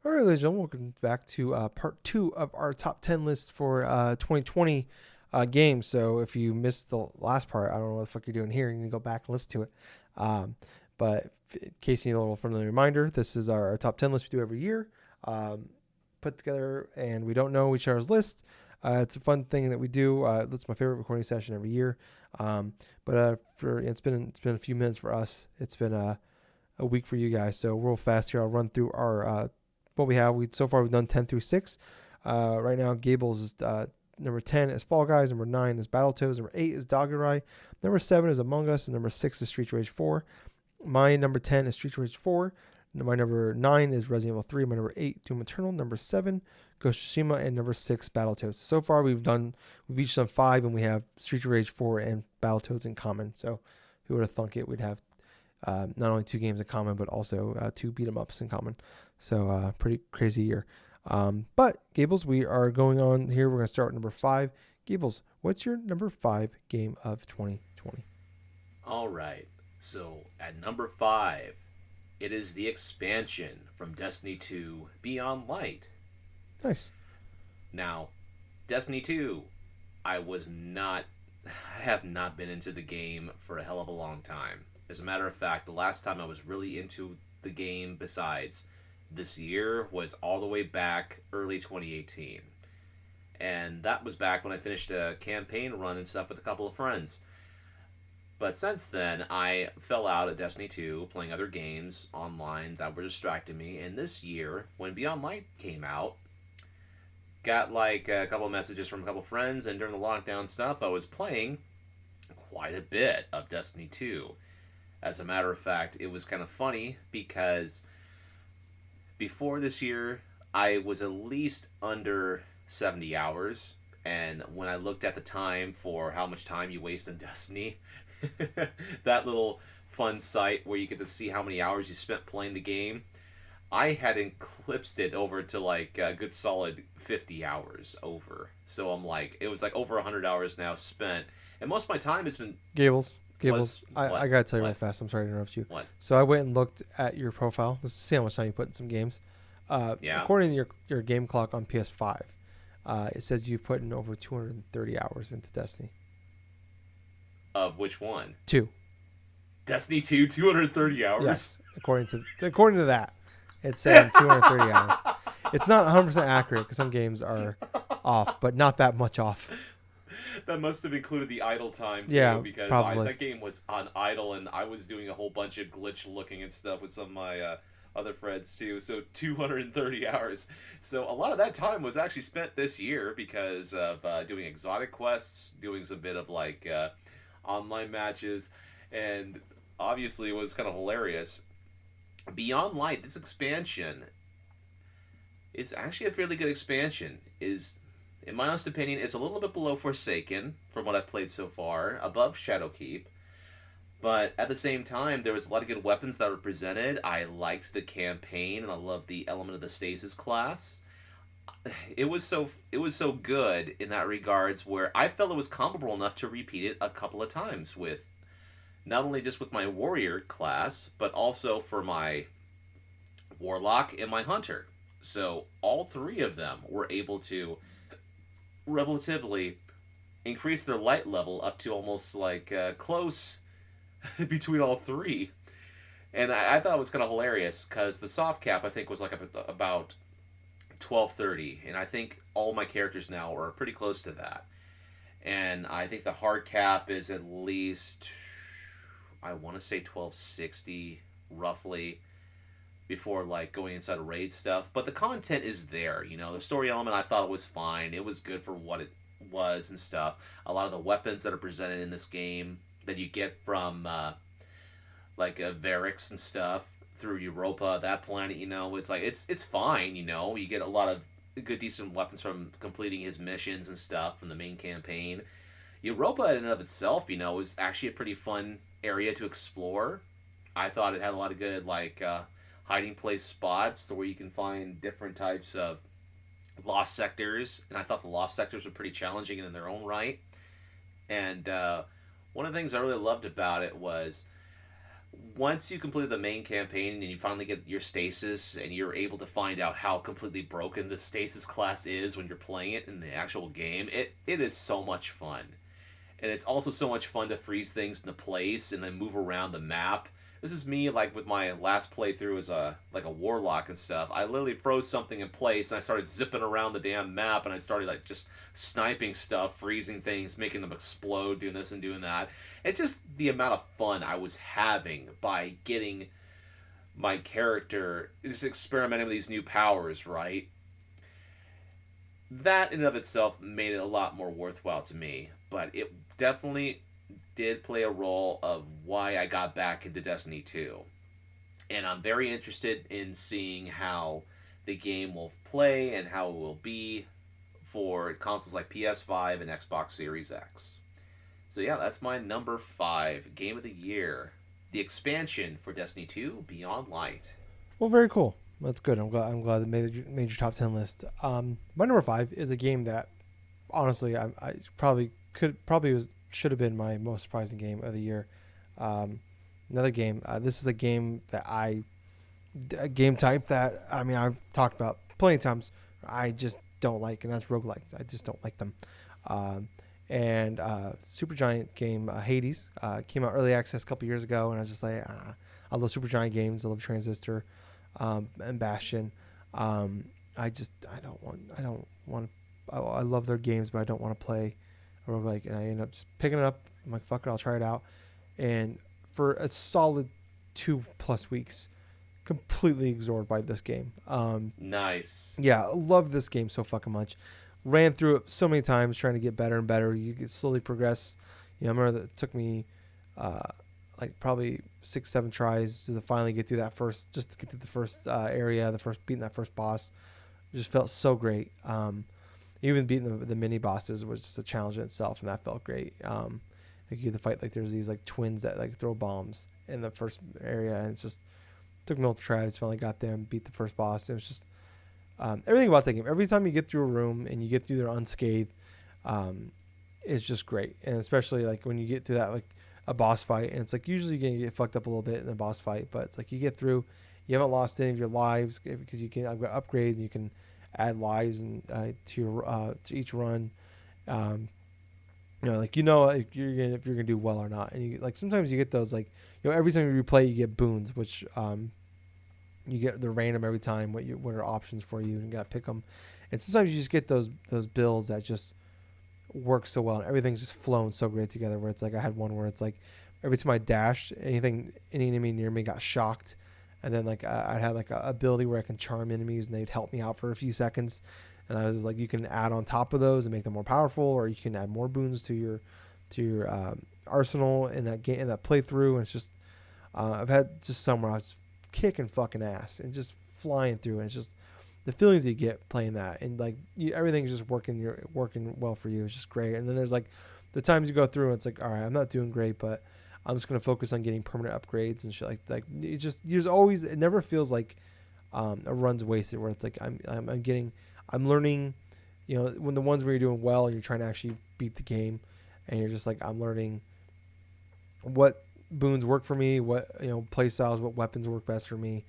All right, ladies and gentlemen, welcome back to part 2 of our top 10 list for 2020 games. So if you missed the last part, I don't know what the fuck you're doing here. You need to go back and listen to it. Um, but in case you need a little friendly reminder, this is our top 10 list we do every year. Put together, and we don't know each other's list. It's a fun thing that we do. It's my favorite recording session every year. It's been a few minutes for us. It's been a week for you guys. So real fast here, I'll run through our what we have. So far we've done 10 through 6. Right now, Gables is number 10 is Fall Guys, number 9 is Battletoads, number 8 is Doggerai, number 7 is Among Us, and number 6 is Streets Rage 4. My number 10 is Streets Rage 4. My number 9 is Resident Evil 3. My number 8, Doom Eternal. Number 7, Ghost of Tsushima, and number 6, Battletoads. So far we've each done 5, and we have Streets Rage 4 and Battletoads in common. So who would have thunk it? We'd have not only 2 games in common, but also 2 beat 'em ups in common. So pretty crazy year. But Gables, we are going on here. We're going to start with number 5. Gables, what's your number 5 game of 2020? All right. So at number 5, it is the expansion from Destiny 2 Beyond Light. Nice. Now, Destiny 2, I have not been into the game for a hell of a long time. As a matter of fact, the last time I was really into the game besides this year was all the way back early 2018. And that was back when I finished a campaign run and stuff with a couple of friends. But since then, I fell out at Destiny 2, playing other games online that were distracting me. And this year, when Beyond Light came out, got like a couple of messages from a couple of friends, and during the lockdown stuff, I was playing quite a bit of Destiny 2. As a matter of fact, it was kind of funny because before this year, I was at least under 70 hours. And when I looked at the time for how much time you waste in Destiny, that little fun site where you get to see how many hours you spent playing the game, I had eclipsed it over to like a good solid 50 hours over. So I'm like, it was like over 100 hours now spent. And most of my time has been... Gables, I gotta tell you real fast. I'm sorry to interrupt you. What? So I went and looked at your profile. Let's see how much time you put in some games. Yeah. According to your game clock on PS5, it says you've put in over 230 hours into Destiny. Of which one? 2. Destiny 2, 230 hours? Yes, according to that, it's saying 230 hours. It's not 100% accurate because some games are off, but not that much off. That must have included the idle time, too, yeah, because that game was on idle, and I was doing a whole bunch of glitch looking and stuff with some of my other friends, too. So 230 hours. So a lot of that time was actually spent this year because of doing exotic quests, doing some bit of like online matches, and obviously it was kind of hilarious. Beyond Light, this expansion is actually a fairly good expansion. In my honest opinion, it's a little bit below Forsaken from what I've played so far, above Shadowkeep. But at the same time, there was a lot of good weapons that were presented. I liked the campaign, and I loved the element of the stasis class. It was so good in that regards where I felt it was comparable enough to repeat it a couple of times with not only just with my warrior class, but also for my warlock and my hunter. So all 3 of them were able to relatively increase their light level up to almost like close between all 3. And I thought it was kind of hilarious because the soft cap I think was like about 1230, and I think all my characters now are pretty close to that. And I think the hard cap is at least, I want to say 1260 roughly, before like going inside of raid stuff. But the content is there, the story element I thought was fine. It was good for what it was and stuff. A lot of the weapons that are presented in this game that you get from like Varix and stuff through Europa, that planet, it's like it's fine, you get a lot of good decent weapons from completing his missions and stuff from the main campaign. Europa in and of itself, is actually a pretty fun area to explore. I thought it had a lot of good like hiding place spots where you can find different types of lost sectors, and I thought the lost sectors were pretty challenging in their own right. And one of the things I really loved about it was once you complete the main campaign and you finally get your stasis and you're able to find out how completely broken the stasis class is when you're playing it in the actual game, it is so much fun. And it's also so much fun to freeze things into place and then move around the map. This is me like with my last playthrough as a like a warlock and stuff. I literally froze something in place and I started zipping around the damn map and I started like just sniping stuff, freezing things, making them explode, doing this and doing that. And just the amount of fun I was having by getting my character just experimenting with these new powers, right? That in and of itself made it a lot more worthwhile to me. But it definitely did play a role of why I got back into Destiny 2. And I'm very interested in seeing how the game will play and how it will be for consoles like PS5 and Xbox Series X. So yeah, that's my number 5 game of the year. The expansion for Destiny 2 Beyond Light. Well, very cool. That's good. I'm glad it made your top 10 list. My number 5 is a game that honestly I probably should have been my most surprising game of the year. Another game. This is a game a game type that I mean I've talked about plenty of times. I just don't like, and that's roguelikes. I just don't like them. Um, and Super Giant game Hades came out early access a couple years ago, and I was just like, I love Super Giant games. I love Transistor and Bastion. I don't want. I love their games, but I don't want to play a roguelike, and I end up just picking it up. I'm like, fuck it, I'll try it out. And for a solid 2+ weeks, completely absorbed by this game. Nice. Yeah, I love this game so fucking much. Ran through it so many times trying to get better and better. You get slowly progress. I remember that it took me like probably 6-7 tries to finally get through that first, just to get to the first area, beating that first boss. It just felt so great. Even beating the mini bosses was just a challenge in itself, and that felt great. Like you get to fight like there's these like twins that like throw bombs in the first area, and it's just took multiple tries. Finally got them, beat the first boss. It was just everything about that game. Every time you get through a room and you get through there unscathed, it's just great. And especially like when you get through that like a boss fight, and it's like usually you're gonna get fucked up a little bit in a boss fight, but it's like you get through, you haven't lost any of your lives because I've got upgrades and you can add lives and to each run. Like if you're gonna do well or not, and you like sometimes you get those like every time you replay you get boons, which you get the random every time. What are options for you, and you gotta pick them. And sometimes you just get those builds that just work so well, and everything's just flowing so great together. Where it's like I had one where it's like every time I dashed, any enemy near me got shocked. And then like I had like a ability where I can charm enemies and they'd help me out for a few seconds. And I was like, you can add on top of those and make them more powerful, or you can add more boons to your arsenal in that game, in that playthrough. And it's just I've had just somewhere I was kicking fucking ass and just flying through. And it's just the feelings you get playing that, and like everything's just working well for you. It's just great. And then there's like the times you go through and it's like, all right, I'm not doing great, but I'm just gonna focus on getting permanent upgrades and shit like it just it never feels like a run's wasted where it's like I'm learning, when the ones where you're doing well and you're trying to actually beat the game, and you're just like I'm learning what boons work for me, what play styles, what weapons work best for me,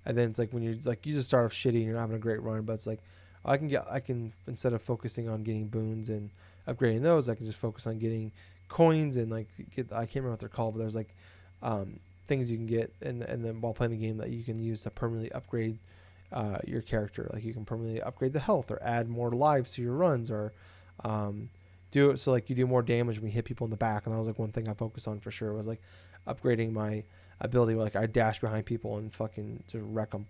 and then it's like when you just start off shitty and you're not having a great run, but it's like I can instead of focusing on getting boons and upgrading those, I can just focus on getting coins and like I can't remember what they're called, but there's like things you can get and then while playing the game that you can use to permanently upgrade your character. Like you can permanently upgrade the health or add more lives to your runs, or do it so like you do more damage when you hit people in the back. And that was like one thing I focused on for sure, was like upgrading my ability where like I dash behind people and fucking just wreck them.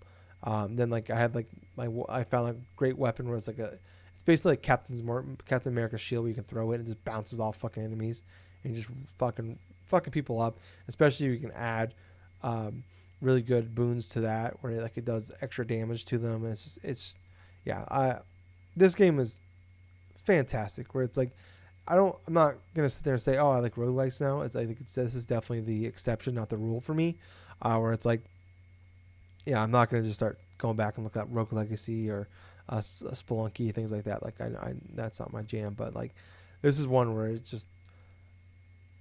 Then like I had like I found a great weapon where it's like it's basically like Captain America's shield where you can throw it and it just bounces off fucking enemies and just fucking people up. Especially if you can add really good boons to that where like it does extra damage to them. And this game is fantastic. Where it's like I'm not gonna sit there and say, oh, I like roguelikes now. I think this is definitely the exception, not the rule for me. Where it's like, yeah, I'm not gonna just start going back and look at Rogue Legacy or Spelunky, things like that. Like I that's not my jam. But like this is one where it's just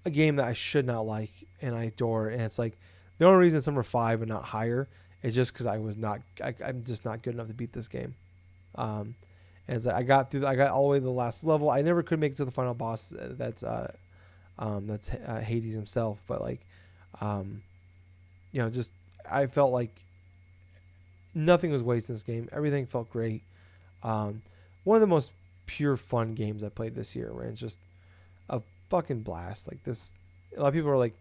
a game that I should not like and I adore. And it's like The only reason it's number 5 and not higher is just because I'm just not good enough to beat this game. Um, as I got through, I got all the way to the last level. I never could make it to the final boss. That's Hades himself. But like, um, just I felt like nothing was wasted in this game. Everything felt great. Um, One of the most pure fun games I played this year, where it's just a fucking blast. Like this, a lot of people are like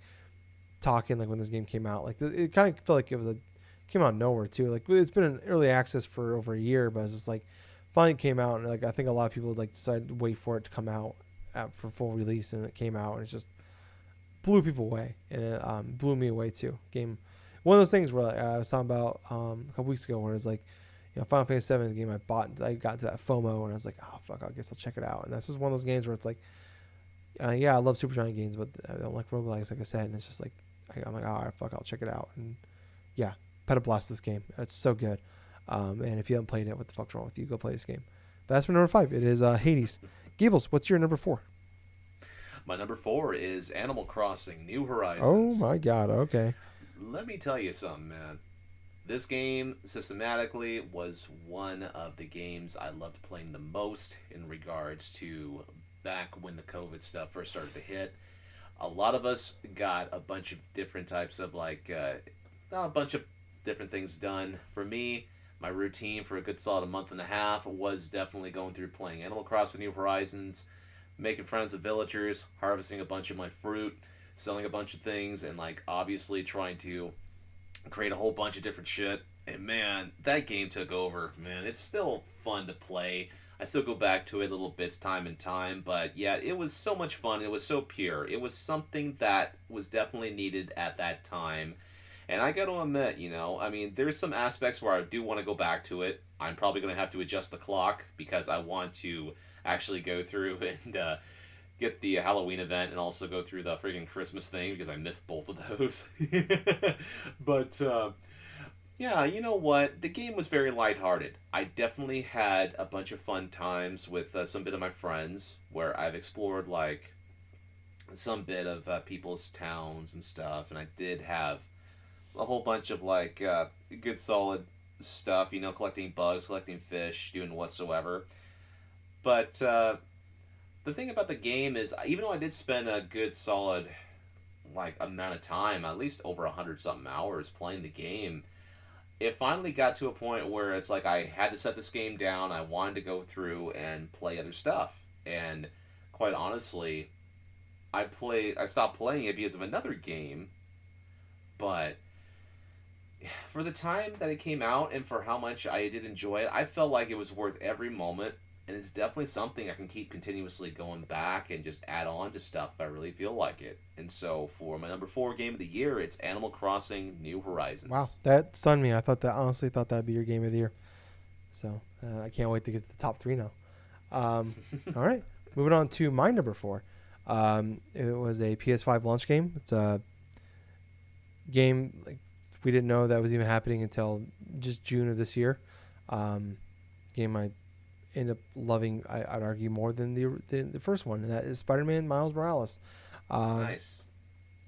talking like when this game came out. Like it kind of felt like it was came out of nowhere too. Like it's been in early access for over a year, but it's just like finally came out, and like I think a lot of people like decided to wait for it to come out for full release, and it came out, and it just blew people away, and it blew me away too. Game, one of those things where like, I was talking about a couple weeks ago, where it's like, Final Fantasy VII is a game I bought. I got to that FOMO, and I was like, oh fuck, I guess I'll check it out. And that's just one of those games where it's like, yeah, I love Supergiant games, but I don't like roguelikes, like I said. And it's just like, I'm like, oh fuck, I'll check it out. And yeah, pet a blast this game. It's so good. And if you haven't played it, what the fuck's wrong with you? Go play this game. But that's my number 5. It is Hades. Gables, what's your number 4? My number 4 is Animal Crossing: New Oh Horizons. my god. Okay. Let me tell you something, man. This game systematically was one of the games I loved playing the most in regards to back when the COVID stuff first started to hit. A lot of us got a bunch of different types of a bunch of different things done. For me, my routine for a good solid month and a half was definitely going through playing Animal Crossing: New Horizons, making friends with villagers, harvesting a bunch of my fruit, selling a bunch of things, and like obviously trying to create a whole bunch of different shit. And man, that game took over. Man, it's still fun to play. I still go back to it little bits time and time, but yeah, it was so much fun. It was so pure. It was something that was definitely needed at that time. And I got to admit, I mean, there's some aspects where I do want to go back to it. I'm probably going to have to adjust the clock because I want to actually go through and get the Halloween event and also go through the freaking Christmas thing because I missed both of those. But yeah, you know what? The game was very lighthearted. I definitely had a bunch of fun times with some bit of my friends where I've explored like some bit of people's towns and stuff, and I did have a whole bunch of like good solid stuff, collecting bugs, collecting fish, doing whatsoever. But the thing about the game is, even though I did spend a good solid like amount of time, at least over 100 something hours playing the game, it finally got to a point where it's like I had to set this game down. I wanted to go through and play other stuff, and quite honestly, I stopped playing it because of another game. But for the time that it came out and for how much I did enjoy it, I felt like it was worth every moment. And it's definitely something I can keep continuously going back and just add on to stuff if I really feel like it. And so for my number 4 game of the year, it's Animal Crossing: New Wow, Horizons. that stunned me. Honestly thought that'd be your game of the year. So I can't wait to get to the top 3 now. All right, moving on to my number 4. It was a PS5 launch game. It's a game like we didn't know that was even happening until just June of this year. Game I end up loving, I'd argue, more than the first one, and that is Spider-Man Miles Morales. Nice.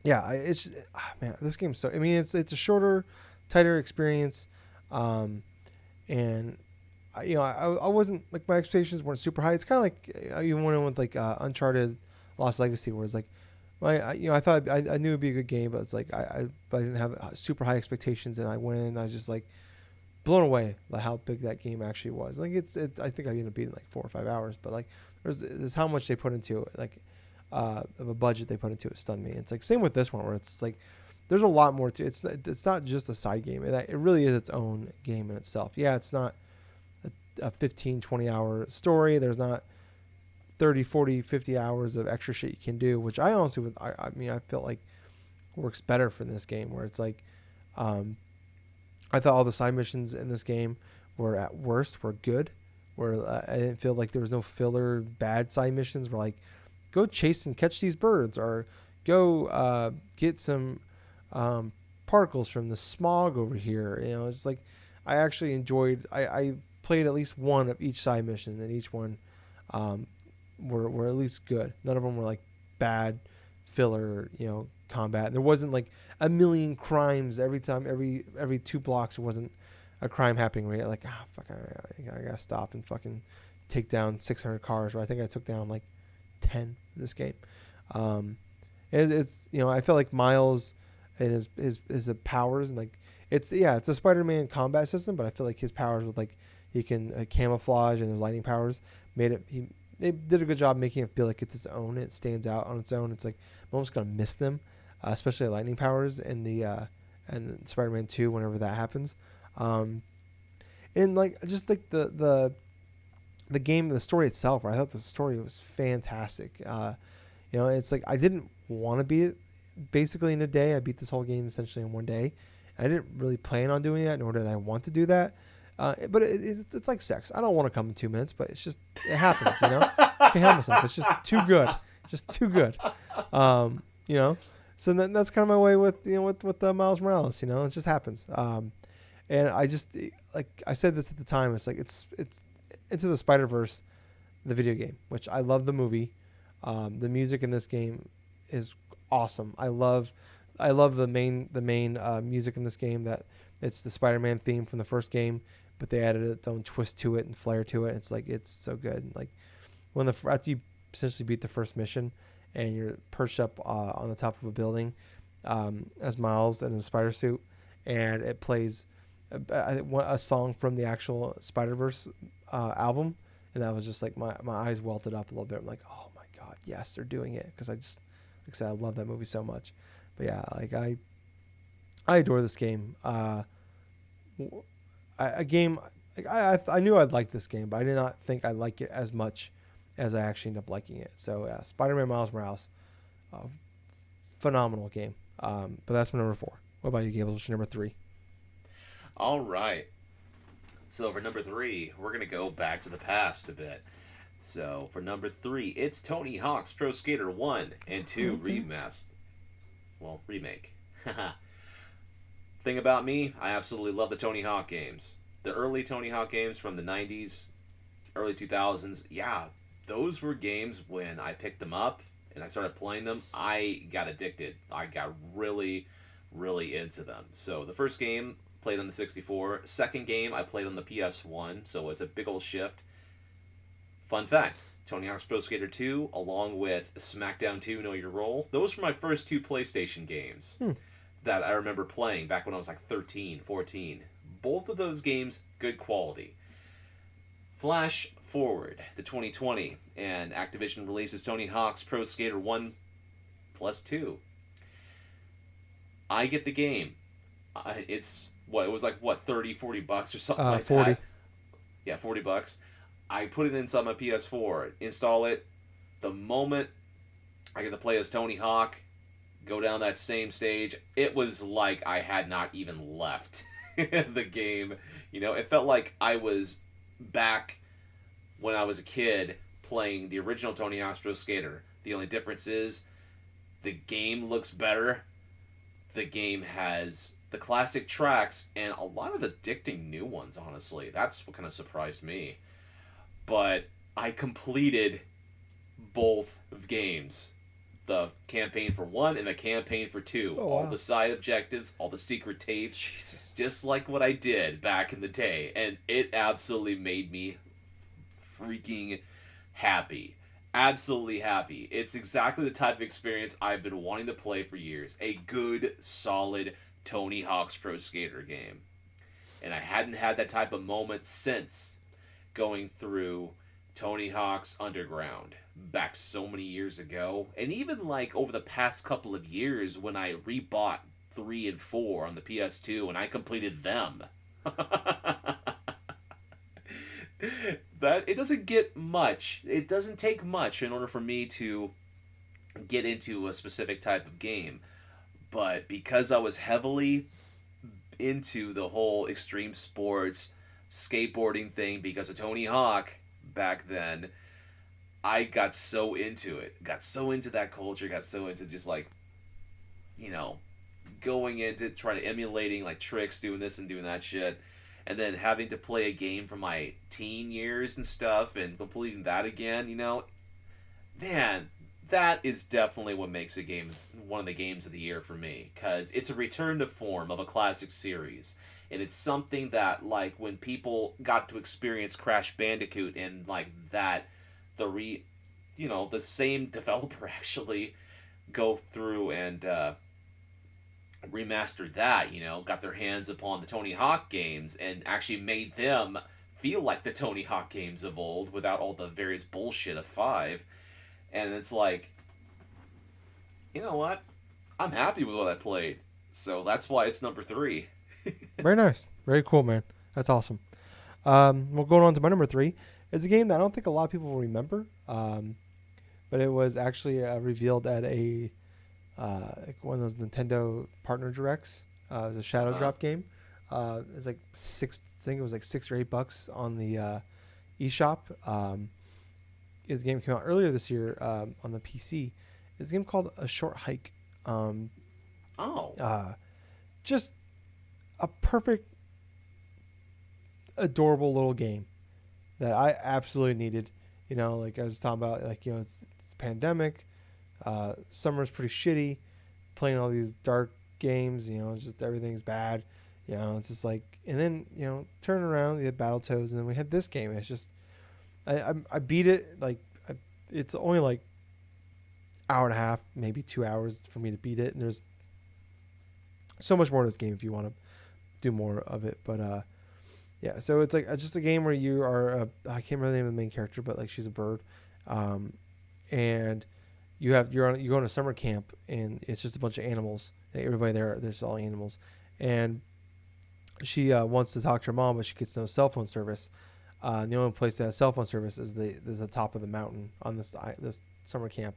Yeah, man, this game's so. I mean, it's a shorter, tighter experience, and I wasn't like my expectations weren't super high. It's kind of like you went in with like Uncharted, Lost Legacy, where it's like, I thought I knew it'd be a good game, but it's like but I didn't have super high expectations, and I went in, and I was just like blown away by how big that game actually was. Like I think I ended up beating like 4 or 5 hours, but like there's how much they put into it, like of a budget they put into it stunned me. It's like same with this one where it's like there's a lot more to it. It's not just a side game. It really is its own game in itself. Yeah, it's not a 15, 20 hour story. There's not 30, 40, 50 hours of extra shit you can do, which I honestly would, I mean, I felt like works better for this game where it's like, I thought all the side missions in this game were at worst were good, where I didn't feel like there was no filler bad side missions. Were like, go chase and catch these birds, or go get some particles from the smog over here. It's like I actually enjoyed. I played at least one of each side mission, and each one were at least good. None of them were like bad filler, combat. There wasn't like a million crimes every time, every 2 blocks. It wasn't a crime happening. Right, like fuck, I gotta stop and fucking take down 600 cars. Or I think I took down like 10 in this game. It's I felt like Miles and his powers, and like it's a Spider-Man combat system, but I feel like his powers with like he can camouflage, and his lightning powers made it. They did a good job making it feel like it's its own. It stands out on its own. It's like I'm almost gonna miss them, especially lightning powers in the and Spider-Man 2 whenever that happens. And like just like the game, the story itself, I thought the story was fantastic. It's like I didn't want to beat it basically in a day. I beat this whole game essentially in one day. I didn't really plan on doing that, nor did I want to do that. But it's like sex. I don't want to come in 2 minutes, but it happens, I can't help myself. It's just too good. Just too good. So that's kind of my way with Miles Morales, it just happens. And I just, like I said this at the time, it's like, it's Into the Spider-Verse, the video game, which I love the movie. The music in this game is awesome. I love the main music in this game. That it's the Spider-Man theme from the first game, but they added its own twist to it and flair to it. It's like it's so good. Like after you essentially beat the first mission and you're perched up on the top of a building as Miles in a spider suit, and it plays a song from the actual Spider-Verse album, and that was just like my eyes welted up a little bit. I'm like, oh my god, yes, they're doing it, because like I said, I love that movie so much. But yeah, like I adore this game. A game, like I knew I'd like this game, but I did not think I'd like it as much as I actually ended up liking it. So yeah, Spider-Man Miles Morales, phenomenal game. But that's my number 4. What about you, Gables? What's your number 3? All right. So for number 3, we're going to go back to the past a bit. So for number 3, it's Tony Hawk's Pro Skater 1 and 2 remake. Thing about me, I absolutely love the Tony Hawk games. The early Tony Hawk games from the 90s, early 2000s, yeah, those were games when I picked them up and I started playing them, I got addicted. I got really, really into them. So the first game, played on the 64. Second game, I played on the PS1, so it's a big old shift. Fun fact, Tony Hawk's Pro Skater 2, along with SmackDown 2, Know Your Role, those were my first 2 PlayStation games that I remember playing back when I was like 13, 14. Both of those games, good quality. Flash forward to 2020, and Activision releases Tony Hawk's Pro Skater 1 plus 2. I get the game. It's... it was like, $30-$40 or something like 40. that? Yeah, $40. I put it inside my PS4, install it. The moment I get to play as Tony Hawk, go down that same stage, it was like I had not even left the game. It felt like I was back when I was a kid playing the original Tony Hawk's Pro Skater. The only difference is the game looks better. The game has the classic tracks and a lot of addicting new ones, honestly. That's what kind of surprised me. But I completed both games. The campaign for 1 and the campaign for 2. Oh, all wow. the side objectives, all the secret tapes. Jesus. Just like what I did back in the day. And it absolutely made me freaking happy. Absolutely happy. It's exactly the type of experience I've been wanting to play for years. A good, solid Tony Hawk's Pro Skater game. And I hadn't had that type of moment since going through Tony Hawk's Underground back so many years ago. And even like over the past couple of years when I rebought 3 and 4 on the PS2 and I completed them. That it doesn't get much. It doesn't take much in order for me to get into a specific type of game. But because I was heavily into the whole extreme sports skateboarding thing because of Tony Hawk back then, I got so into it. Got so into that culture. Got so into just like, going into trying to emulating like tricks, doing this and doing that shit. And then having to play a game from my teen years and stuff and completing that again, man, that is definitely what makes a game one of the games of the year for me, because it's a return to form of a classic series, and it's something that, like, when people got to experience Crash Bandicoot and like that, the re the same developer actually go through and remastered that, got their hands upon the Tony Hawk games and actually made them feel like the Tony Hawk games of old without all the various bullshit of 5. And it's like, you know what? I'm happy with what I played. So that's why it's number 3. Very nice. Very cool, man. That's awesome. Well, going on to my number 3 is a game that I don't think a lot of people will remember. But it was actually revealed at a like one of those Nintendo partner directs. It was a Shadow Uh-huh. Drop game. It's like six. I think it was like $6 or $8 on the eShop. His game came out earlier this year on the PC. It's a game called A Short Hike. Um, Oh. just a perfect, adorable little game that I absolutely needed. Like I was talking about, like it's pandemic. Summer's pretty shitty. Playing all these dark games, it's just everything's bad. It's just like, and then turn around, we had Battletoads, and then we had this game. It's just, I beat it like, it's only like hour and a half, maybe 2 hours for me to beat it, and there's so much more to this game if you want to do more of it. But yeah, so it's like just a game where you are I can't remember the name of the main character, but like she's a bird, and you go on a summer camp, and it's just a bunch of animals. Everybody there's all animals, and she wants to talk to her mom, but she gets no cell phone service. The only place that has cell phone service is the top of the mountain on this summer camp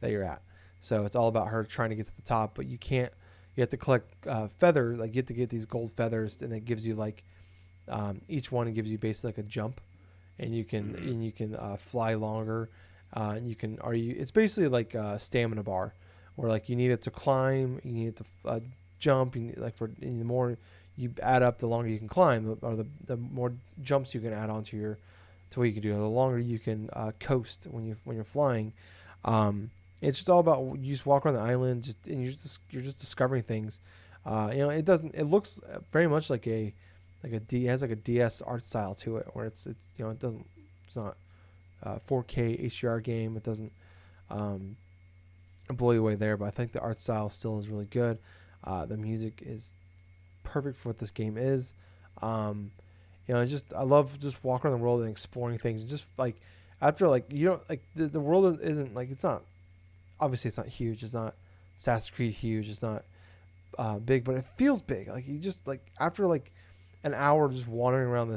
that you're at. So it's all about her trying to get to the top, but you can't. You have to collect feathers. Like you have to get these gold feathers, and it gives you like each one gives you basically like a jump, and you can Mm-hmm. fly longer. And you can it's basically like a stamina bar, where like you need it to climb, you need it to jump. You need, like the more you add up, the longer you can climb, or the more jumps you can add onto to what you can do. The longer you can coast when you're flying. It's just all about you just walk around the island, and you're just discovering things. It doesn't. It looks very much like it has like a DS art style to it, where it's it doesn't. It's not 4K HDR game. It doesn't blow you away there, but I think the art style still is really good. The music is perfect for what this game is. I love just walking around the world and exploring things, and just like after like like the world isn't like it's not obviously it's not huge. It's not Assassin's Creed huge. It's not big, but it feels big. Like you just like after like an hour just wandering around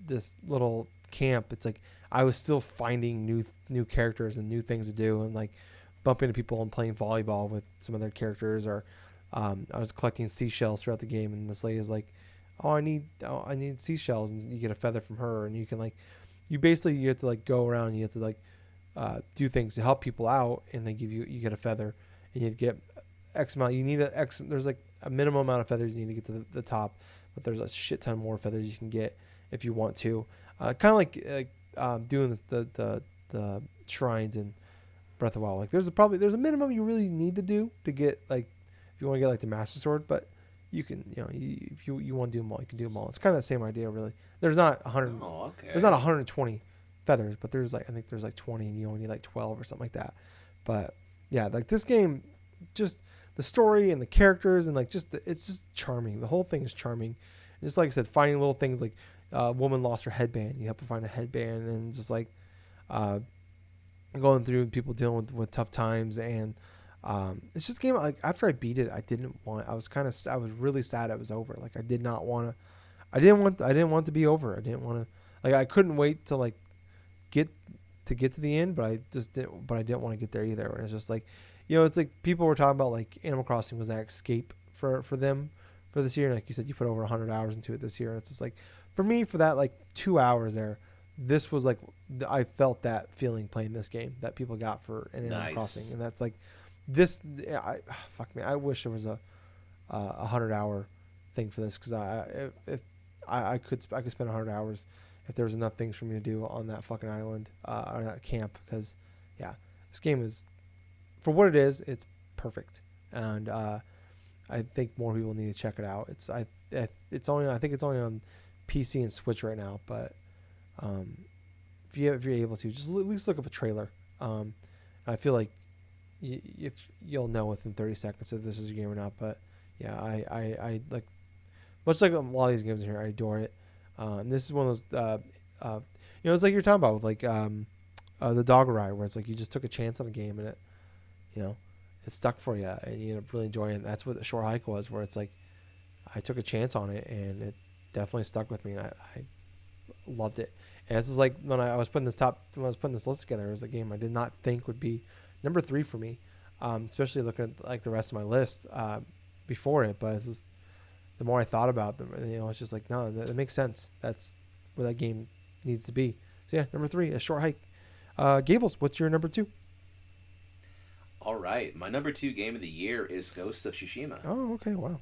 this little camp, it's like I was still finding new characters and new things to do, and like bumping into people and playing volleyball with some other characters, or I was collecting seashells throughout the game, and this lady is like, "Oh, I need seashells," and you get a feather from her, and you can like, you have to like go around, and you have to like do things to help people out, and they you get a feather, and you get X amount. You need There's like a minimum amount of feathers you need to get to the top, but there's a shit ton more feathers you can get if you want to. Kind of like doing the shrines in Breath of the Wild. Like there's a minimum you really need to do to get like if you want to get like the Master Sword, but you can if you want to do them all, you can do them all. It's kind of the same idea really. There's not 100. Oh, There's not okay. 120 feathers, but there's like I think there's like 20, and you only need like 12 or something like that. But yeah, like this game, just the story and the characters and like it's just charming. The whole thing is charming. Just like I said, finding little things like a woman lost her headband. You have to find a headband, and just like uh, going through people dealing with tough times, and it's just a game. Like after I beat it, I didn't want. I was really sad it was over. Like I did not want to. I didn't want it to be over. I didn't want to. Like I couldn't wait to like get get to the end, but I just didn't. But I didn't want to get there either. And it's just like, it's like people were talking about like Animal Crossing was that escape for them for this year. And like you said, you put over 100 hours into it this year. And it's just like for me for that like 2 hours there, this was like I felt that feeling playing this game that people got for an Animal Crossing, Nice. and that's like this. Fuck me. I wish there was a 100 hour thing for this because if I could spend 100 hours if there was enough things for me to do on that fucking island or that camp because yeah, this game is for what it is, it's perfect, and I think more people need to check it out. I think it's only on PC and Switch right now, but um, if you're able to, just at least look up a trailer. I feel like if you'll know within 30 seconds if this is a game or not. But yeah, I like, much like a lot of these games in here, I adore it. And this is one of those, it's like you're talking about with like the Dog Ride, where it's like you just took a chance on a game and you know, it stuck for you and you end up really enjoying it. And that's what the Short Hike was, where it's like I took a chance on it and it definitely stuck with me. And I loved it. And this is like when I was putting this list together, it was a game I did not think would be number 3 for me, especially looking at like the rest of my list before it. But it's just, the more I thought about them, it's just like, no, that makes sense. That's where that game needs to be. So yeah, number 3, A Short Hike. Gables, what's your number 2? All right, my number 2 game of the year is Ghost of Tsushima. Oh, okay, wow.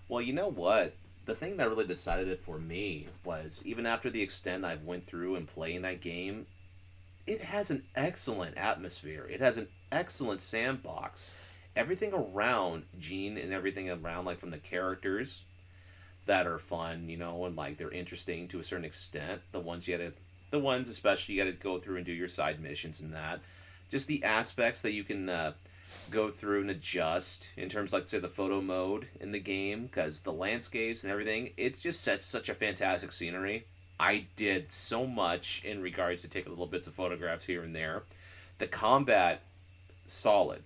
Well, you know what? The thing that really decided it for me was, even after the extent I've went through and playing that game, it has an excellent atmosphere. It has an excellent sandbox. Everything around Gene and everything around, like from the characters that are fun, and like they're interesting to a certain extent. The ones especially you got to go through and do your side missions and that. Just the aspects that you can go through and adjust in terms of, like, say, the photo mode in the game, because the landscapes and everything, it just sets such a fantastic scenery. I did so much in regards to taking little bits of photographs here and there. The combat, solid,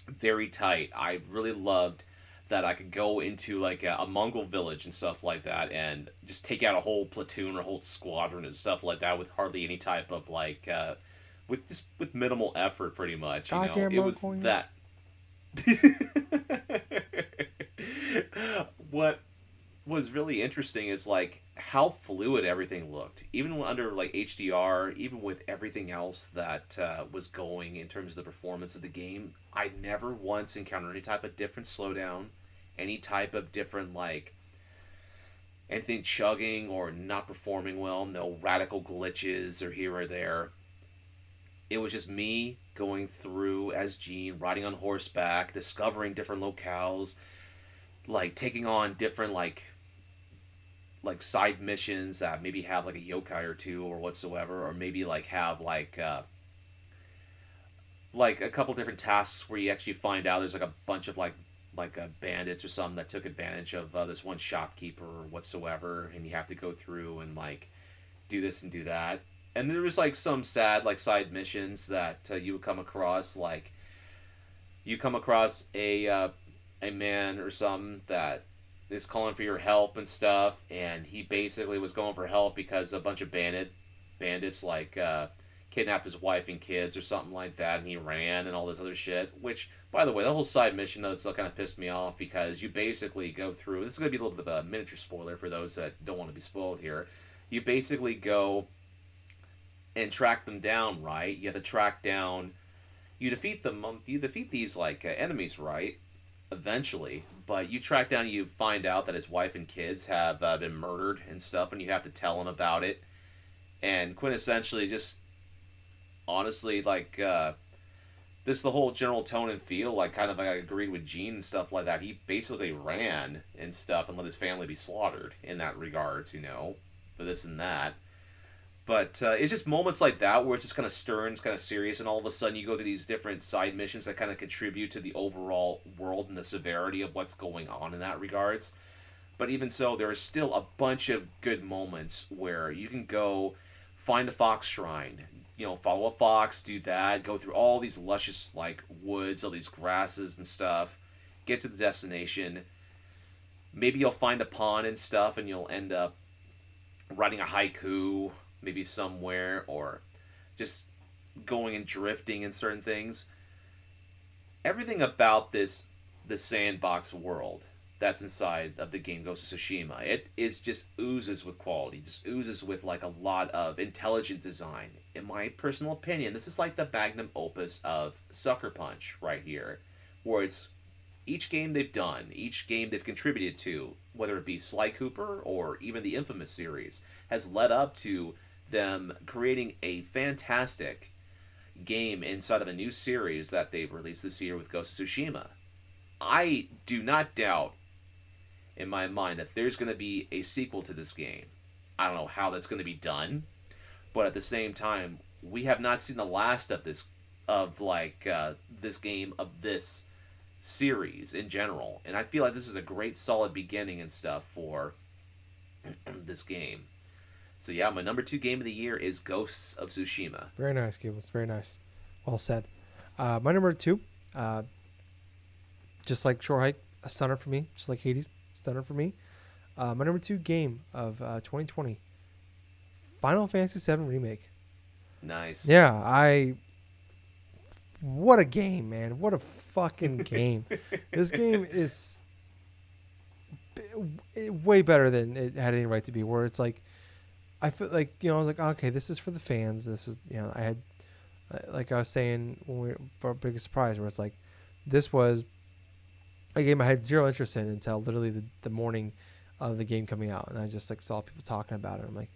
very tight. I really loved that I could go into like a Mongol village and stuff like that and just take out a whole platoon or a whole squadron and stuff like that with hardly any type of like with minimal effort, pretty much. Goddamn, it was Mongolians. that. What was really interesting is like how fluid everything looked, even under like HDR, even with everything else that was going in terms of the performance of the game. I never once encountered any type of different slowdown, any type of different like anything chugging or not performing well, no radical glitches or here or there. It was just me going through as Gene, riding on horseback, discovering different locales, like taking on different like side missions that maybe have like a yokai or two or whatsoever, or maybe like have like a couple different tasks where you actually find out there's like a bunch of bandits or something that took advantage of this one shopkeeper or whatsoever, and you have to go through and like do this and do that. And there was like some sad like side missions that you would come across, like you come across a man or something that is calling for your help and stuff, and he basically was going for help because a bunch of bandits like kidnapped his wife and kids or something like that, and he ran and all this other shit. Which, by the way, the whole side mission though still kind of pissed me off, because you basically go through. This is going to be a little bit of a miniature spoiler for those that don't want to be spoiled here. You basically go and track them down, right? You have to track down. You defeat them. You defeat these like enemies, right? Eventually, but you track down. You find out that his wife and kids have been murdered and stuff, and you have to tell him about it. And quintessentially, just honestly, like this, the whole general tone and feel, like kind of like I agreed with Gene and stuff like that. He basically ran and stuff and let his family be slaughtered in that regards, for this and that. But it's just moments like that where it's just kind of stern, it's kind of serious, and all of a sudden you go to these different side missions that kind of contribute to the overall world and the severity of what's going on in that regards. But even so, there is still a bunch of good moments where you can go find a fox shrine, follow a fox, do that, go through all these luscious like woods, all these grasses and stuff, get to the destination. Maybe you'll find a pond and stuff, and you'll end up writing a haiku maybe somewhere, or just going and drifting in certain things. Everything about the sandbox world that's inside of the game Ghost of Tsushima, it is just oozes with quality, just oozes with like a lot of intelligent design. In my personal opinion, this is like the magnum opus of Sucker Punch right here, where it's each game they've done, each game they've contributed to, whether it be Sly Cooper or even the Infamous series, has led up to them creating a fantastic game inside of a new series that they've released this year with Ghost of Tsushima. I do not doubt in my mind that there's going to be a sequel to this game. I don't know how that's going to be done, but at the same time, we have not seen the last of this, of like this game, of this series in general, and I feel like this is a great solid beginning and stuff for this game. So yeah, my number 2 game of the year is Ghosts of Tsushima. Very nice, Gables. Very nice. Well said. My number 2, just like Shore Hike, a stunner for me. Just like Hades, stunner for me. My number 2 game of 2020, Final Fantasy VII Remake. Nice. Yeah, what a game, man. What a fucking game. This game is way better than it had any right to be, where it's like, I feel like, I was like, okay, this is for the fans. This is, I had, like I was saying, when we, for our biggest surprise, where it's like, this was a game I had zero interest in until literally the morning of the game coming out. And I just like saw people talking about it. I'm like,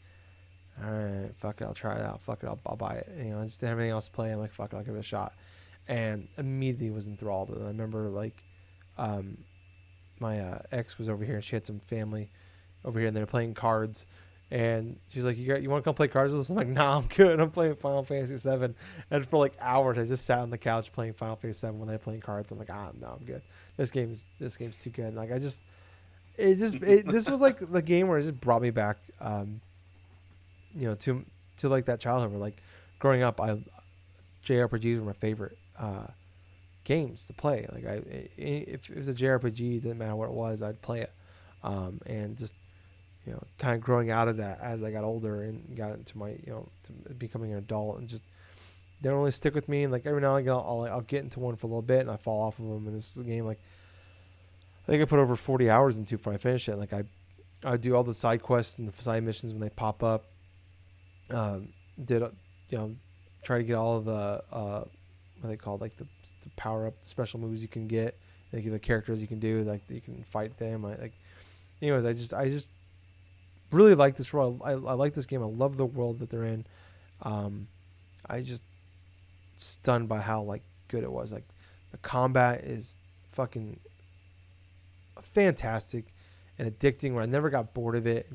all right, fuck it, I'll try it out. Fuck it, I'll buy it. I just didn't have anything else to play. I'm like, fuck it, I'll give it a shot. And immediately was enthralled. And I remember like, my ex was over here and she had some family over here and they were playing cards. And she's like, you want to come play cards with us? I'm like, nah, I'm good. I'm playing Final Fantasy VII. And for like hours, I just sat on the couch playing Final Fantasy VII when they're playing cards. I'm like, no, I'm good. This game's too good. And like, this was like the game where it just brought me back, to like that childhood where like growing up, JRPGs were my favorite games to play. Like if it was a JRPG, it didn't matter what it was, I'd play it. And just, kind of growing out of that as I got older and got into my, to becoming an adult, and just they don't really stick with me. And like every now and again, I'll get into one for a little bit and I fall off of them. And this is a game like I think I put over 40 hours into before I finish it. Like I do all the side quests and the side missions when they pop up. Try to get all of the what they call like the power up special moves you can get, like the characters you can do, like you can fight them. Anyways, I just really like this world. I like this game. I love the world that they're in. I just stunned by how like good it was. Like the combat is fucking fantastic and addicting, where I never got bored of it.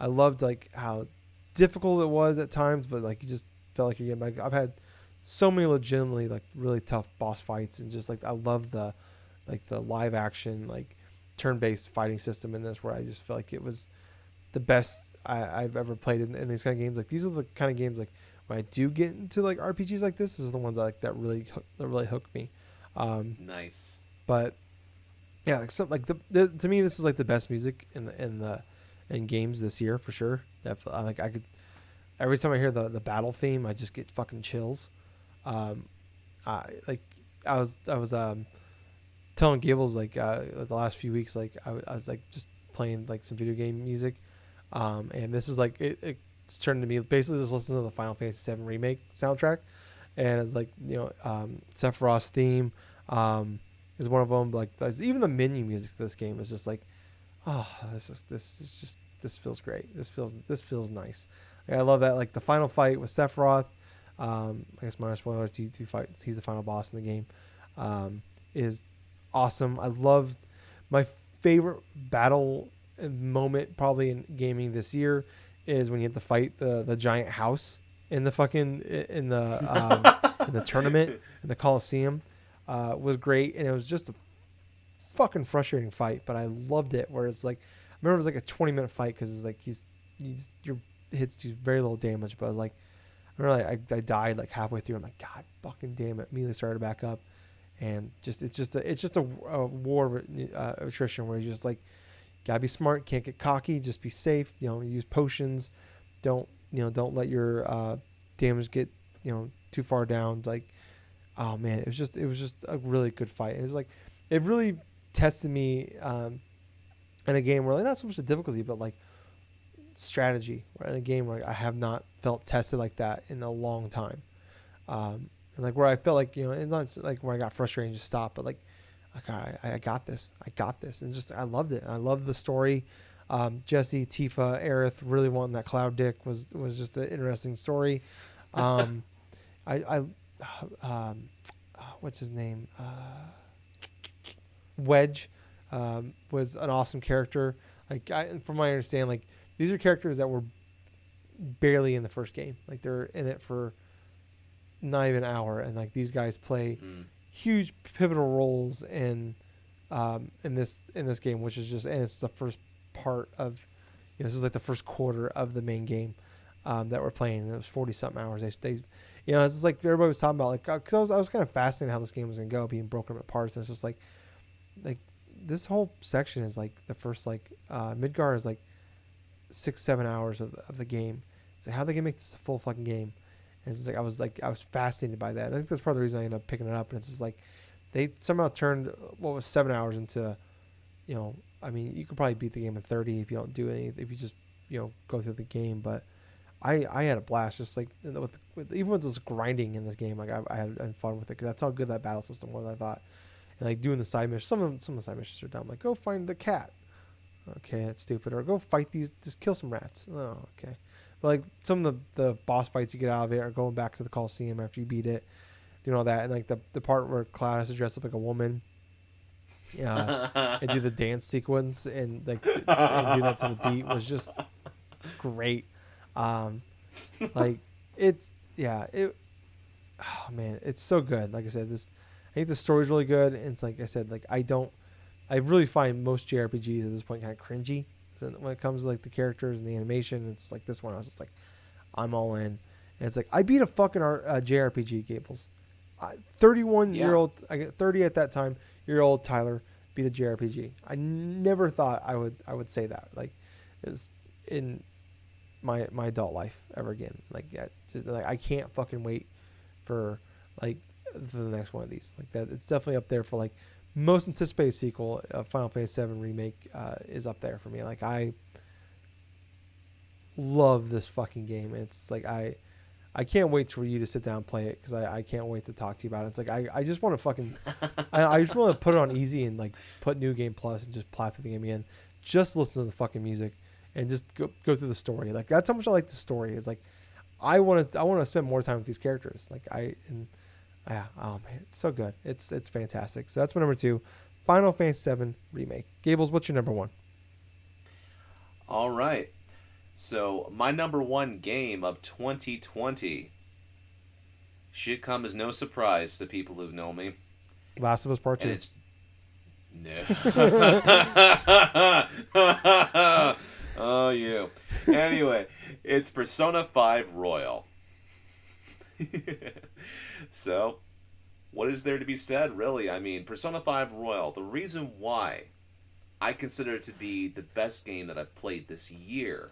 I loved like how difficult it was at times, but like you just felt like you're getting back. I've had so many legitimately like really tough boss fights, and just like I love the live action like turn-based fighting system in this, where I just felt like it was the best I've ever played in these kind of games. Like these are the kind of games like when I do get into like RPGs like this is the ones that really hook me. Nice. But yeah, like to me this is like the best music in games this year for sure. Like I could, every time I hear the battle theme, I just get fucking chills. I was telling Gables like the last few weeks, like I was like just playing like some video game music, and this is like it's turned to me basically just listen to the Final Fantasy VII Remake soundtrack, and it's like Sephiroth's theme is one of them. Like even the menu music to this game is just like, this feels great. This feels nice. Like, I love that. Like the final fight with Sephiroth. I guess minor spoilers. Two fights. He's the final boss in the game. Is awesome. I loved my favorite battle moment probably in gaming this year is when you have to fight the giant house in the fucking in the tournament in the Coliseum. Was great, and it was just a fucking frustrating fight, but I loved it. Where it's like, I remember it was like a 20-minute fight because it's like your hits do very little damage, but I was like, I remember I died like halfway through. I'm like, God fucking damn it! Immediately started back up, and it's just a war of attrition where you just like gotta be smart, can't get cocky, just be safe. Use potions, don't let your damage get too far down. Like, oh man, it was just a really good fight. It was like, it really tested me in a game where like not so much the difficulty, but like strategy. In a game where I have not felt tested like that in a long time, and like where I felt like it's not like where I got frustrated and just stopped, but like I got this. And just I loved it. I loved the story. Jesse, Tifa, Aerith really wanting that cloud dick was just an interesting story. I what's his name? Wedge was an awesome character. Like from my understanding, like these are characters that were barely in the first game. Like they're in it for not even an hour, and like these guys play Mm. huge pivotal roles in this game, which is just, and it's the first part of, this is like the first quarter of the main game that we're playing. And it was 40 something hours. They it's just like everybody was talking about, like, because I was kind of fascinated how this game was gonna go, being broken up parts. And it's just like this whole section is like the first, like Midgar is like 6-7 hours of the game. It's like, how they can make this a full fucking game. And it's like I was fascinated by that. I think that's part of the reason I ended up picking it up. And it's just like they somehow turned what was 7 hours into, I mean, you could probably beat the game in 30 if you don't do anything, if you just go through the game. But I had a blast, just like with even with this grinding in this game. Like I had fun with it, because that's how good that battle system was, I thought. And like doing the side missions, some of the side missions are dumb. Like, go find the cat. Okay, that's stupid. Or go fight these, just kill some rats. Oh, okay. But like some of the boss fights you get out of it are going back to the Coliseum after you beat it, doing all that. And like the part where Cloud has to dress up like a woman, and do the dance sequence, and like and do that to the beat was just great. Like it's it. Oh man, it's so good. Like I said, I think the story's really good. And it's like I said, like I really find most JRPGs at this point kind of cringy. So when it comes to like the characters and the animation, it's like this one, I was just like, I'm all in. And it's like, I beat a fucking JRPG, Gables. 31-year-old, I get 30 at that time, year old Tyler beat a JRPG. I never thought I would say that. Like, it's in my adult life ever again. Like, I can't fucking wait for the next one of these. Like that, it's definitely up there for like most anticipated sequel. Final Fantasy VII Remake is up there for me. Like, I love this fucking game. It's like I can't wait for you to sit down and play it, because I can't wait to talk to you about it. It's like I just want to fucking I just want to put it on easy and like put New Game Plus and just plow through the game again. Just listen to the fucking music and just go through the story. Like, that's how much I like the story. It's like I want to spend more time with these characters. Like yeah, oh man, it's so good. It's fantastic. So that's my number 2, Final Fantasy VII Remake. Gables, what's your number 1? All right. So, my number 1 game of 2020 should come as no surprise to people who know me. Last of Us Part 2. And it's no. Oh, you. Anyway, it's Persona 5 Royal. So, what is there to be said, really? I mean, Persona 5 Royal, the reason why I consider it to be the best game that I've played this year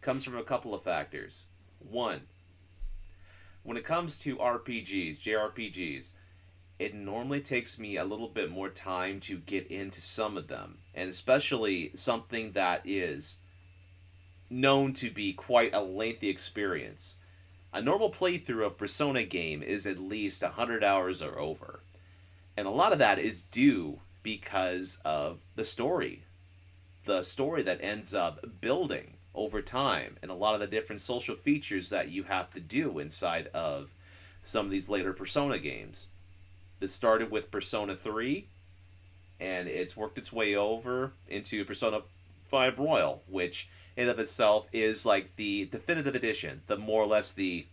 comes from a couple of factors. One, when it comes to RPGs, JRPGs, it normally takes me a little bit more time to get into some of them, and especially something that is known to be quite a lengthy experience. A normal playthrough of Persona game is at least 100 hours or over. And a lot of that is due because of the story. The story that ends up building over time, and a lot of the different social features that you have to do inside of some of these later Persona games. This started with Persona 3, and it's worked its way over into Persona 5 Royal, which in of itself is like the definitive edition, the more or less the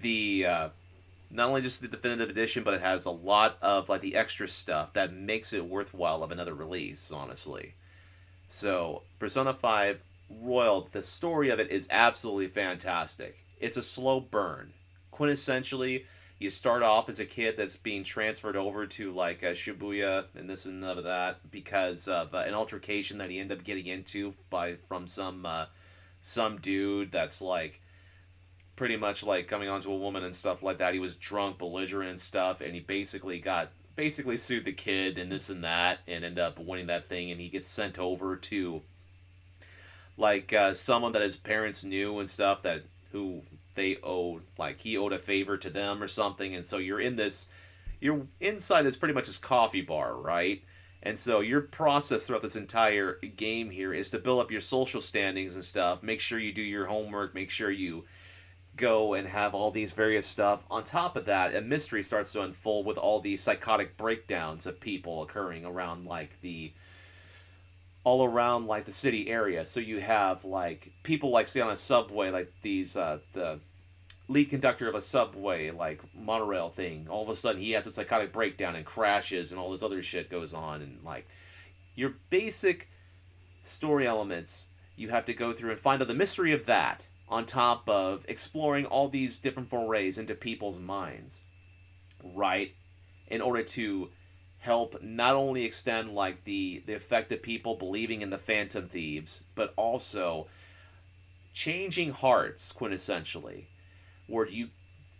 not only just the definitive edition, but it has a lot of like the extra stuff that makes it worthwhile of another release, honestly. So, Persona 5 Royal, the story of it is absolutely fantastic. It's a slow burn. Quintessentially, you start off as a kid that's being transferred over to like Shibuya and this and that because of an altercation that he ended up getting into from some dude that's like pretty much like coming onto a woman and stuff like that. He was drunk, belligerent and stuff, and he basically sued the kid and this and that, and ended up winning that thing. And he gets sent over to like someone that his parents knew and stuff, that who they owed, like he owed a favor to them or something. And so you're inside this pretty much this coffee bar, right? And so your process throughout this entire game here is to build up your social standings and stuff. Make sure you do your homework. Make sure you go and have all these various stuff. On top of that, a mystery starts to unfold with all these psychotic breakdowns of people occurring around like the all around like the city area. So you have like people like say on a subway, like these the lead conductor of a subway like monorail thing. All of a sudden he has a psychotic breakdown and crashes, and all this other shit goes on, and like your basic story elements you have to go through and find out the mystery of that on top of exploring all these different forays into people's minds, right? In order to help not only extend like the effect of people believing in the Phantom Thieves, but also changing hearts quintessentially, where you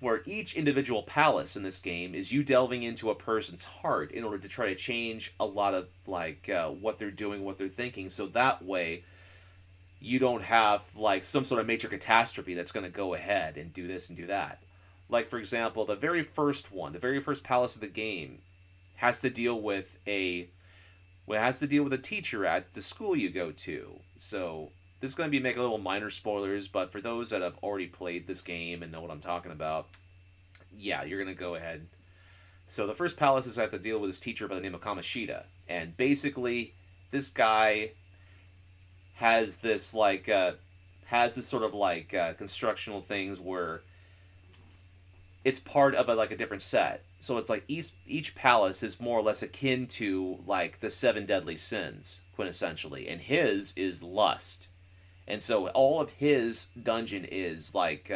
where each individual palace in this game is you delving into a person's heart in order to try to change a lot of like what they're doing, what they're thinking, so that way you don't have like some sort of major catastrophe that's going to go ahead and do this and do that. Like for example, the very first one, the very first palace of the game, has to deal with a well, it has to deal with a teacher at the school you go to. So this is going to be making a little minor spoilers, but for those that have already played this game and know what I'm talking about, yeah, you're going to go ahead. So the first palace is I have to deal with this teacher by the name of Kamashita, and basically this guy has this like has this sort of like constructional things where it's part of a, like a different set. So it's like each palace is more or less akin to like the seven deadly sins quintessentially, and his is lust. And so all of his dungeon is like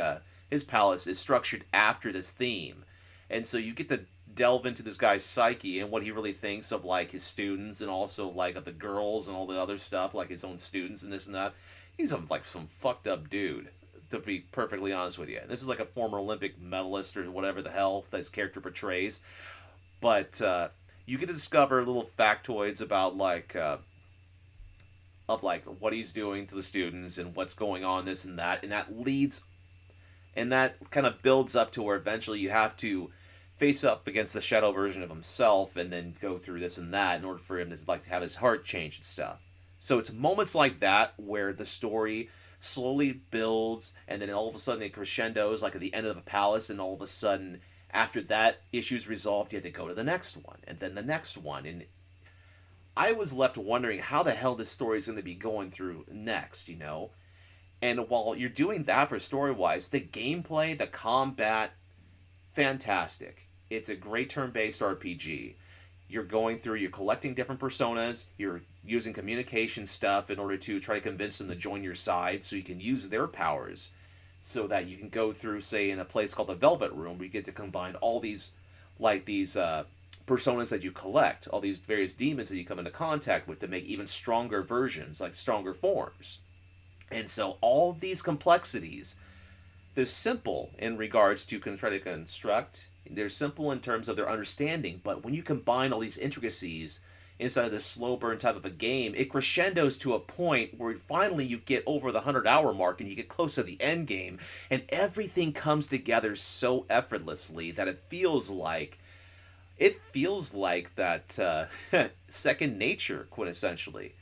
his palace is structured after this theme, and so you get to delve into this guy's psyche and what he really thinks of like his students, and also like of the girls and all the other stuff, like his own students and this and that. He's like some fucked up dude, to be perfectly honest with you. And this is like a former Olympic medalist or whatever the hell that his character portrays. But you get to discover little factoids about like of like what he's doing to the students and what's going on, this and that leads and that kind of builds up to where eventually you have to face up against the shadow version of himself and then go through this and that in order for him to like have his heart change and stuff. So it's moments like that where the story slowly builds, and then all of a sudden it crescendos like at the end of a palace, and all of a sudden after that issue's resolved you have to go to the next one and then the next one. And I was left wondering how the hell this story is going to be going through next, you know? And while you're doing that for story wise, the gameplay, the combat, fantastic. It's a great turn based RPG. You're going through, you're collecting different personas, you're using communication stuff in order to try to convince them to join your side so you can use their powers, so that you can go through, say, in a place called the Velvet Room, where you get to combine all these, like these personas that you collect, all these various demons that you come into contact with to make even stronger versions, like stronger forms. And so all these complexities, they're simple in regards to try to construct. They're simple in terms of their understanding, but when you combine all these intricacies inside of this slow burn type of a game, it crescendos to a point where finally you get over the 100-hour mark and you get close to the end game, and everything comes together so effortlessly that it feels like that second nature quintessentially.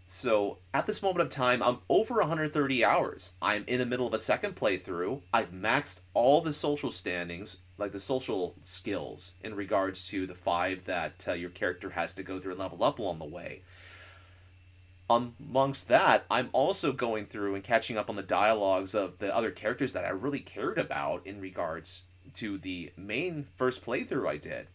So at this moment of time, I'm over 130 hours. I'm in the middle of a second playthrough. I've maxed all the social standings, like the social skills, in regards to the five that your character has to go through and level up along the way. Amongst that, I'm also going through and catching up on the dialogues of the other characters that I really cared about in regards to the main first playthrough I did.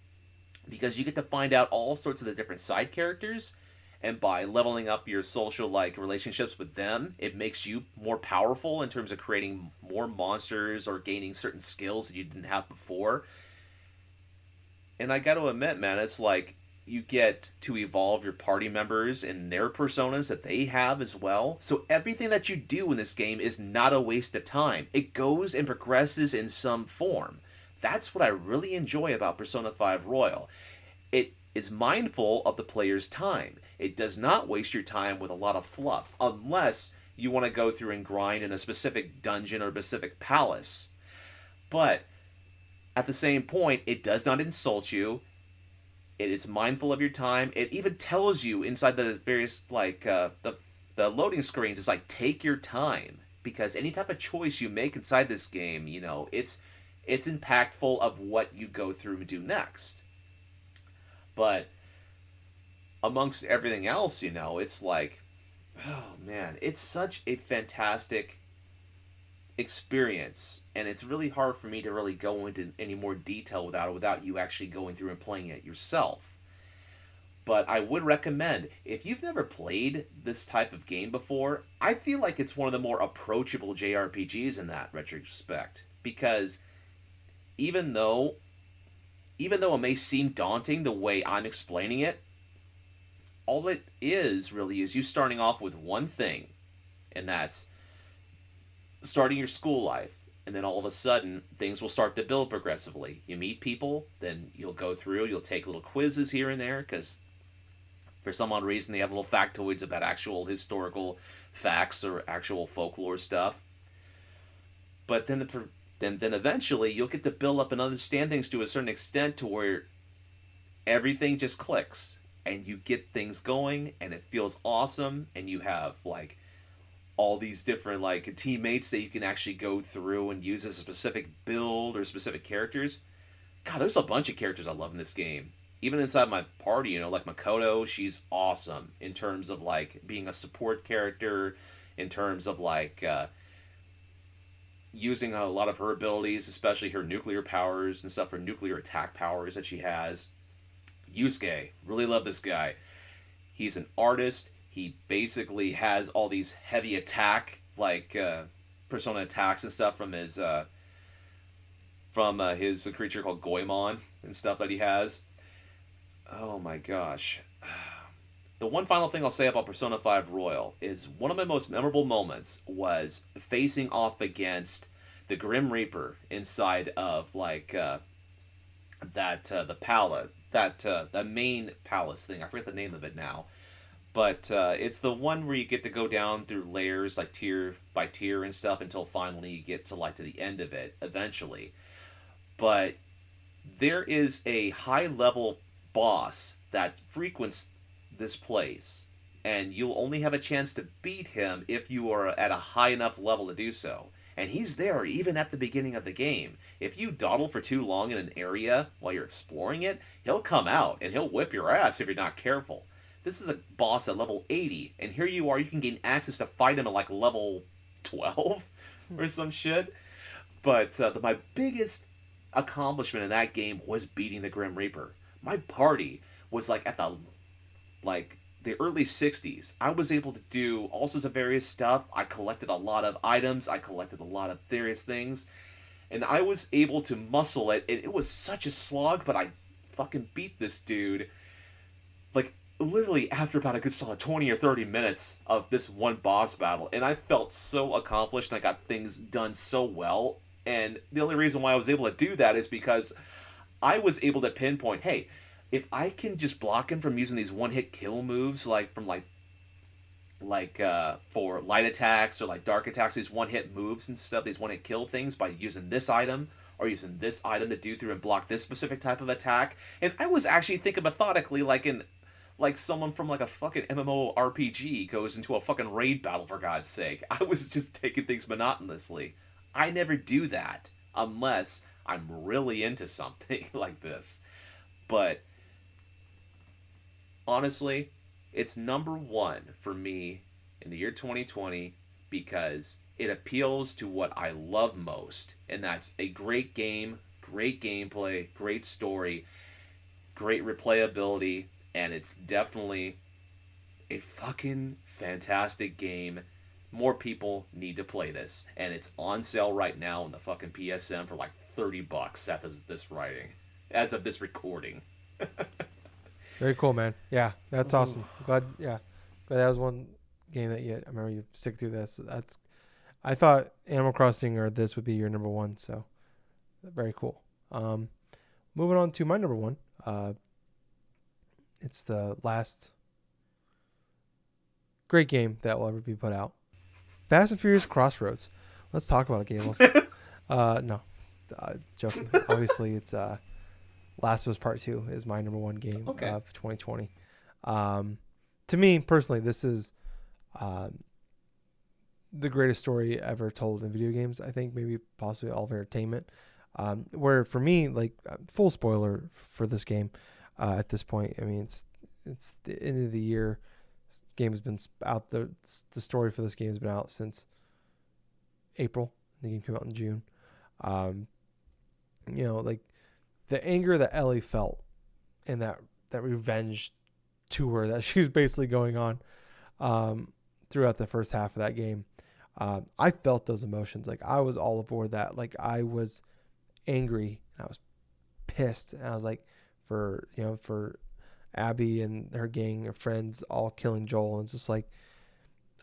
Because you get to find out all sorts of the different side characters, and by leveling up your social like relationships with them, it makes you more powerful in terms of creating more monsters or gaining certain skills that you didn't have before. And I got to admit, man, it's like you get to evolve your party members and their personas that they have as well. So everything that you do in this game is not a waste of time. It goes and progresses in some form. That's what I really enjoy about Persona 5 Royal. It is mindful of the player's time. It does not waste your time with a lot of fluff, unless you want to go through and grind in a specific dungeon or a specific palace. But at the same point, it does not insult you. It is mindful of your time. It even tells you inside the various like the loading screens, it's like take your time. because any type of choice you make inside this game, you know, it's impactful of what you go through and do next. But amongst everything else, you know, it's like, oh man, it's such a fantastic experience, and it's really hard for me to really go into any more detail without you actually going through and playing it yourself. But I would recommend, if you've never played this type of game before, I feel like it's one of the more approachable JRPGs in that retrospect, because even though even though it may seem daunting the way I'm explaining it, all it is really is you starting off with one thing, and that's starting your school life. And then all of a sudden, things will start to build progressively. You meet people, then you'll go through, you'll take little quizzes here and there, because for some odd reason they have little factoids about actual historical facts or actual folklore stuff. But then eventually you'll get to build up and understand things to a certain extent to where everything just clicks and you get things going and it feels awesome, and you have like all these different like teammates that you can actually go through and use as a specific build or specific characters. God, there's a bunch of characters I love in this game. Even inside my party, you know, like Makoto, she's awesome in terms of like being a support character, in terms of like using a lot of her abilities, especially her nuclear powers and stuff, her nuclear attack powers that she has. Yusuke, really love this guy. He's an artist. He basically has all these heavy attack, like persona attacks and stuff from his creature called Goemon and stuff that he has. Oh my gosh. The one final thing I'll say about Persona 5 Royal is one of my most memorable moments was facing off against the Grim Reaper inside of like the palace, the main palace thing. I forget the name of it now, but it's the one where you get to go down through layers like tier by tier and stuff until finally you get to like to the end of it eventually. But there is a high level boss that frequents this place, and you'll only have a chance to beat him if you are at a high enough level to do so. And he's there even at the beginning of the game. If you dawdle for too long in an area while you're exploring it, he'll come out and he'll whip your ass if you're not careful. This is a boss at level 80, and here you are, you can gain access to fight him at like level 12 or some shit. But my biggest accomplishment in that game was beating the Grim Reaper. My party was like at the early 60s. I was able to do all sorts of various stuff. I collected a lot of items. I collected a lot of various things. And I was able to muscle it. And it was such a slog, but I fucking beat this dude. Like, literally after about a good solid 20 or 30 minutes of this one boss battle. And I felt so accomplished and I got things done so well. And the only reason why I was able to do that is because I was able to pinpoint, hey, if I can just block him from using these one-hit kill moves, like from for light attacks or like dark attacks, these one-hit moves and stuff, these one-hit kill things by using this item or using this item to do through and block this specific type of attack. And I was actually thinking methodically like someone from like a fucking MMORPG goes into a fucking raid battle, for God's sake. I was just taking things monotonously. I never do that unless I'm really into something like this. But honestly, it's number one for me in the year 2020 because it appeals to what I love most, and that's a great game, great gameplay, great story, great replayability, and it's definitely a fucking fantastic game. More people need to play this, and it's on sale right now on the fucking PSN for like $30 as of this recording. Very cool, man. Yeah, that's awesome. Glad that was one game that I remember you stick through this. I thought Animal Crossing or this would be your number one, so very cool. Moving on to my number one. It's the last great game that will ever be put out. Fast and Furious Crossroads. Let's talk about it, Gables. No, joking. Obviously, it's Last of Us Part 2 is my number one game of 2020. To me, personally, this is the greatest story ever told in video games. I think maybe possibly all of entertainment. Where for me, like full spoiler for this game, at this point, I mean it's the end of the year. This game has been out. The story for this game has been out since April. The game came out in June. Um, like the anger that Ellie felt and that revenge tour that she was basically going on throughout the first half of that game. I felt those emotions. Like I was all aboard that. Like I was angry and I was pissed. And I was like, for Abby and her gang of friends all killing Joel. And it's just like,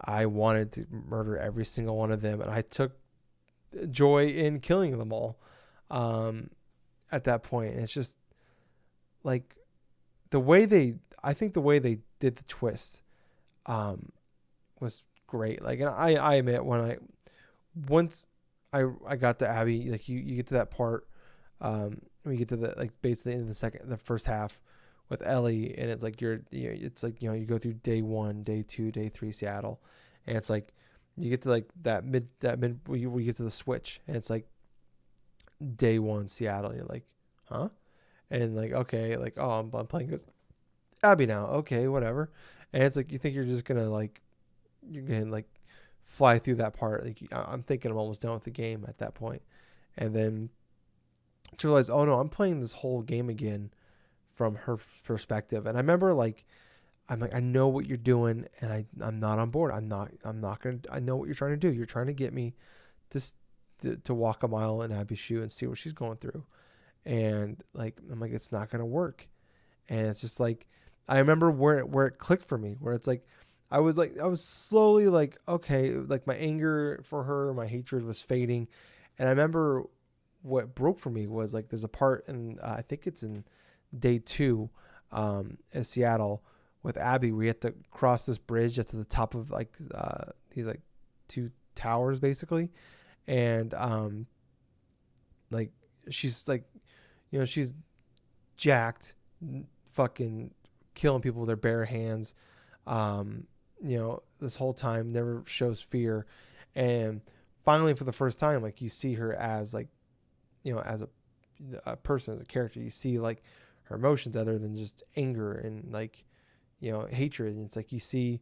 I wanted to murder every single one of them. And I took joy in killing them all at that point. And it's just like I think the way they did the twist was great. Like, and I admit once I got to Abby, like you get to that part, when you get to the like basically in the first half with Ellie, and it's like it's like you go through day 1, day 2, day 3 Seattle, and it's like you get to like that mid we get to the switch, and it's like day 1 Seattle, and you're like, huh? And like, okay, like, oh, I'm playing this Abby now, okay, whatever. And it's like you think you're gonna like fly through that part. Like I'm thinking I'm almost done with the game at that point, and then to realize, oh no, I'm playing this whole game again from her perspective. And I remember I'm like, I know what you're doing, and I'm not on board. I'm not gonna. I know what you're trying to do. You're trying to get me to walk a mile in Abby's shoe and see what she's going through. And like I'm like, it's not gonna work. And it's just like I remember where it clicked for me, where it's like I was slowly like, okay, like my anger for her, my hatred was fading. And I remember what broke for me was like there's a part in I think it's in day 2 in Seattle with Abby where you have to cross this bridge at the top of like these like 2 towers basically. And like she's like, she's jacked, fucking killing people with their bare hands. This whole time never shows fear. And finally, for the first time, like you see her as like, as a person, as a character, you see like her emotions other than just anger and like, hatred. And it's like you see,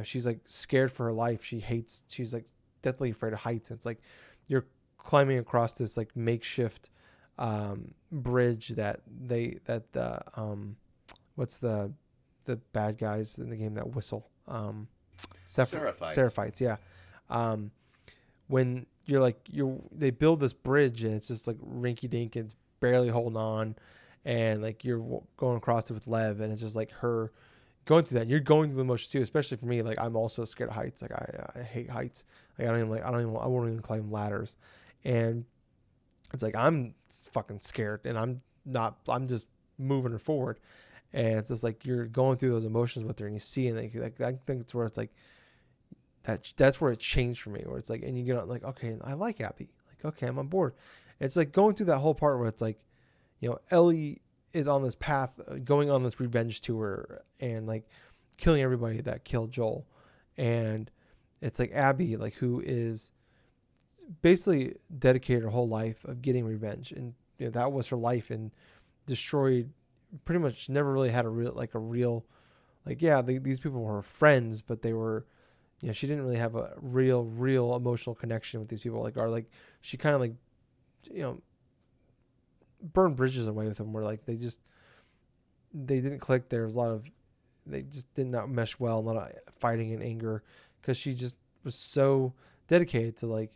she's like scared for her life. She's like deathly afraid of heights. And it's like you're climbing across this like makeshift bridge that what's the bad guys in the game that whistle? Seraphites, yeah. When they build this bridge and it's just like rinky dink and it's barely holding on, and like you're going across it with Lev, and it's just like her going through that. You're going through the motion too, especially for me. Like I'm also scared of heights. Like I hate heights. Like I won't even climb ladders, and it's like I'm fucking scared, and I'm just moving her forward. And it's just like you're going through those emotions with her, and you see, and like I think it's where it's like that's where it changed for me, where it's like, and you get like, okay, I like Abby, like okay, I'm on board. And it's like going through that whole part where it's like, Ellie is on this path, going on this revenge tour, and like killing everybody that killed Joel, and it's like Abby, like who is basically dedicated her whole life of getting revenge, and that was her life, and destroyed. Pretty much never really had a real these people were friends, but they were, she didn't really have a real emotional connection with these people, she kind of like burned bridges away with them, where like they didn't click. There was they just did not mesh well, a lot of fighting and anger, because she just was so dedicated to like,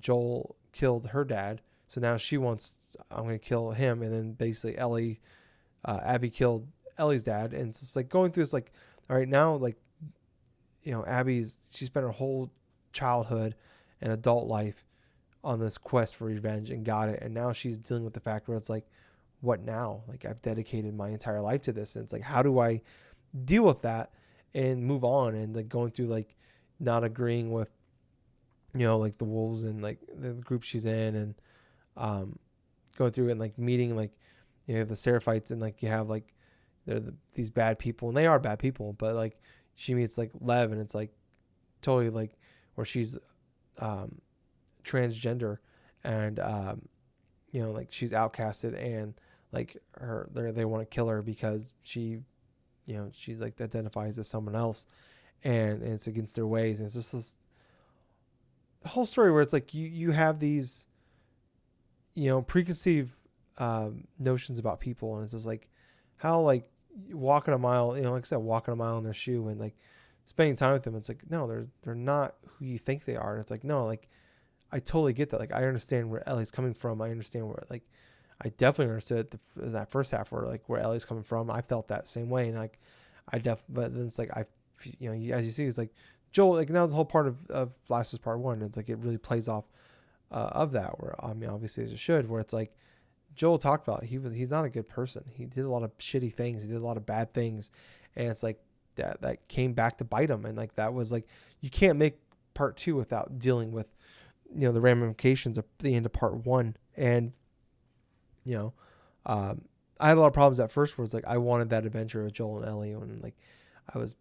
Joel killed her dad, so now she wants, I'm going to kill him. And then basically Abby killed Ellie's dad, and it's just like going through this like, all right, now like, she spent her whole childhood and adult life on this quest for revenge and got it, and now she's dealing with the fact where it's like, what now? Like I've dedicated my entire life to this, and it's like, how do I deal with that and move on? And like going through like not agreeing with like the wolves and like the group she's in, and going through and like meeting like you have the Seraphites, and like you have like these bad people, and they are bad people, but like she meets like Lev, and it's like totally like where she's transgender, and like she's outcasted, and like they want to kill her because she's like identifies as someone else, and it's against their ways. And it's just this whole story where it's like you have these preconceived notions about people, and it's just like how like walking a mile, like I said, walking a mile in their shoe and like spending time with them. It's like, no, they're not who you think they are. And it's like, no, like I totally get that. Like I understand where Ellie's coming from. I understand where like I definitely understood that first half where Ellie's coming from. I felt that same way, and like but then it's like as you see, it's like Joel, like now the whole part of Last is Part 1. It's like it really plays off of that, where I mean obviously as it should, where it's like Joel talked about he's not a good person. He did a lot of shitty things. He did a lot of bad things, and it's like that came back to bite him. And like that was like you can't make Part 2 without dealing with the ramifications of the end of Part 1. And I had a lot of problems at first where it's like I wanted that adventure with Joel and Ellie, and like I was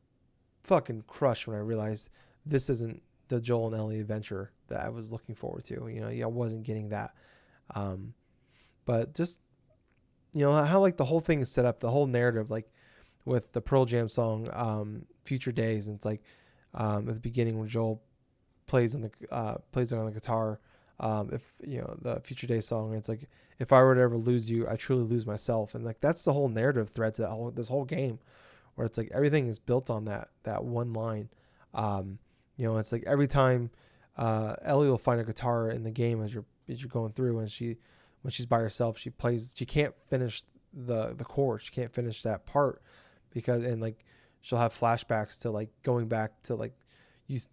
fucking crushed when I realized this isn't the Joel and Ellie adventure that I was looking forward to. I wasn't getting that. But just how like the whole thing is set up, the whole narrative, like with the Pearl Jam song Future Days, and it's like at the beginning when Joel plays on the guitar, if the Future Days song, it's like, if I were to ever lose you, I truly lose myself. And like that's the whole narrative thread to this whole game, where it's like everything is built on that one line. It's like every time Ellie will find a guitar in the game as you're going through, and when she's by herself, she can't finish the chord, she can't finish that part and like she'll have flashbacks to like going back to like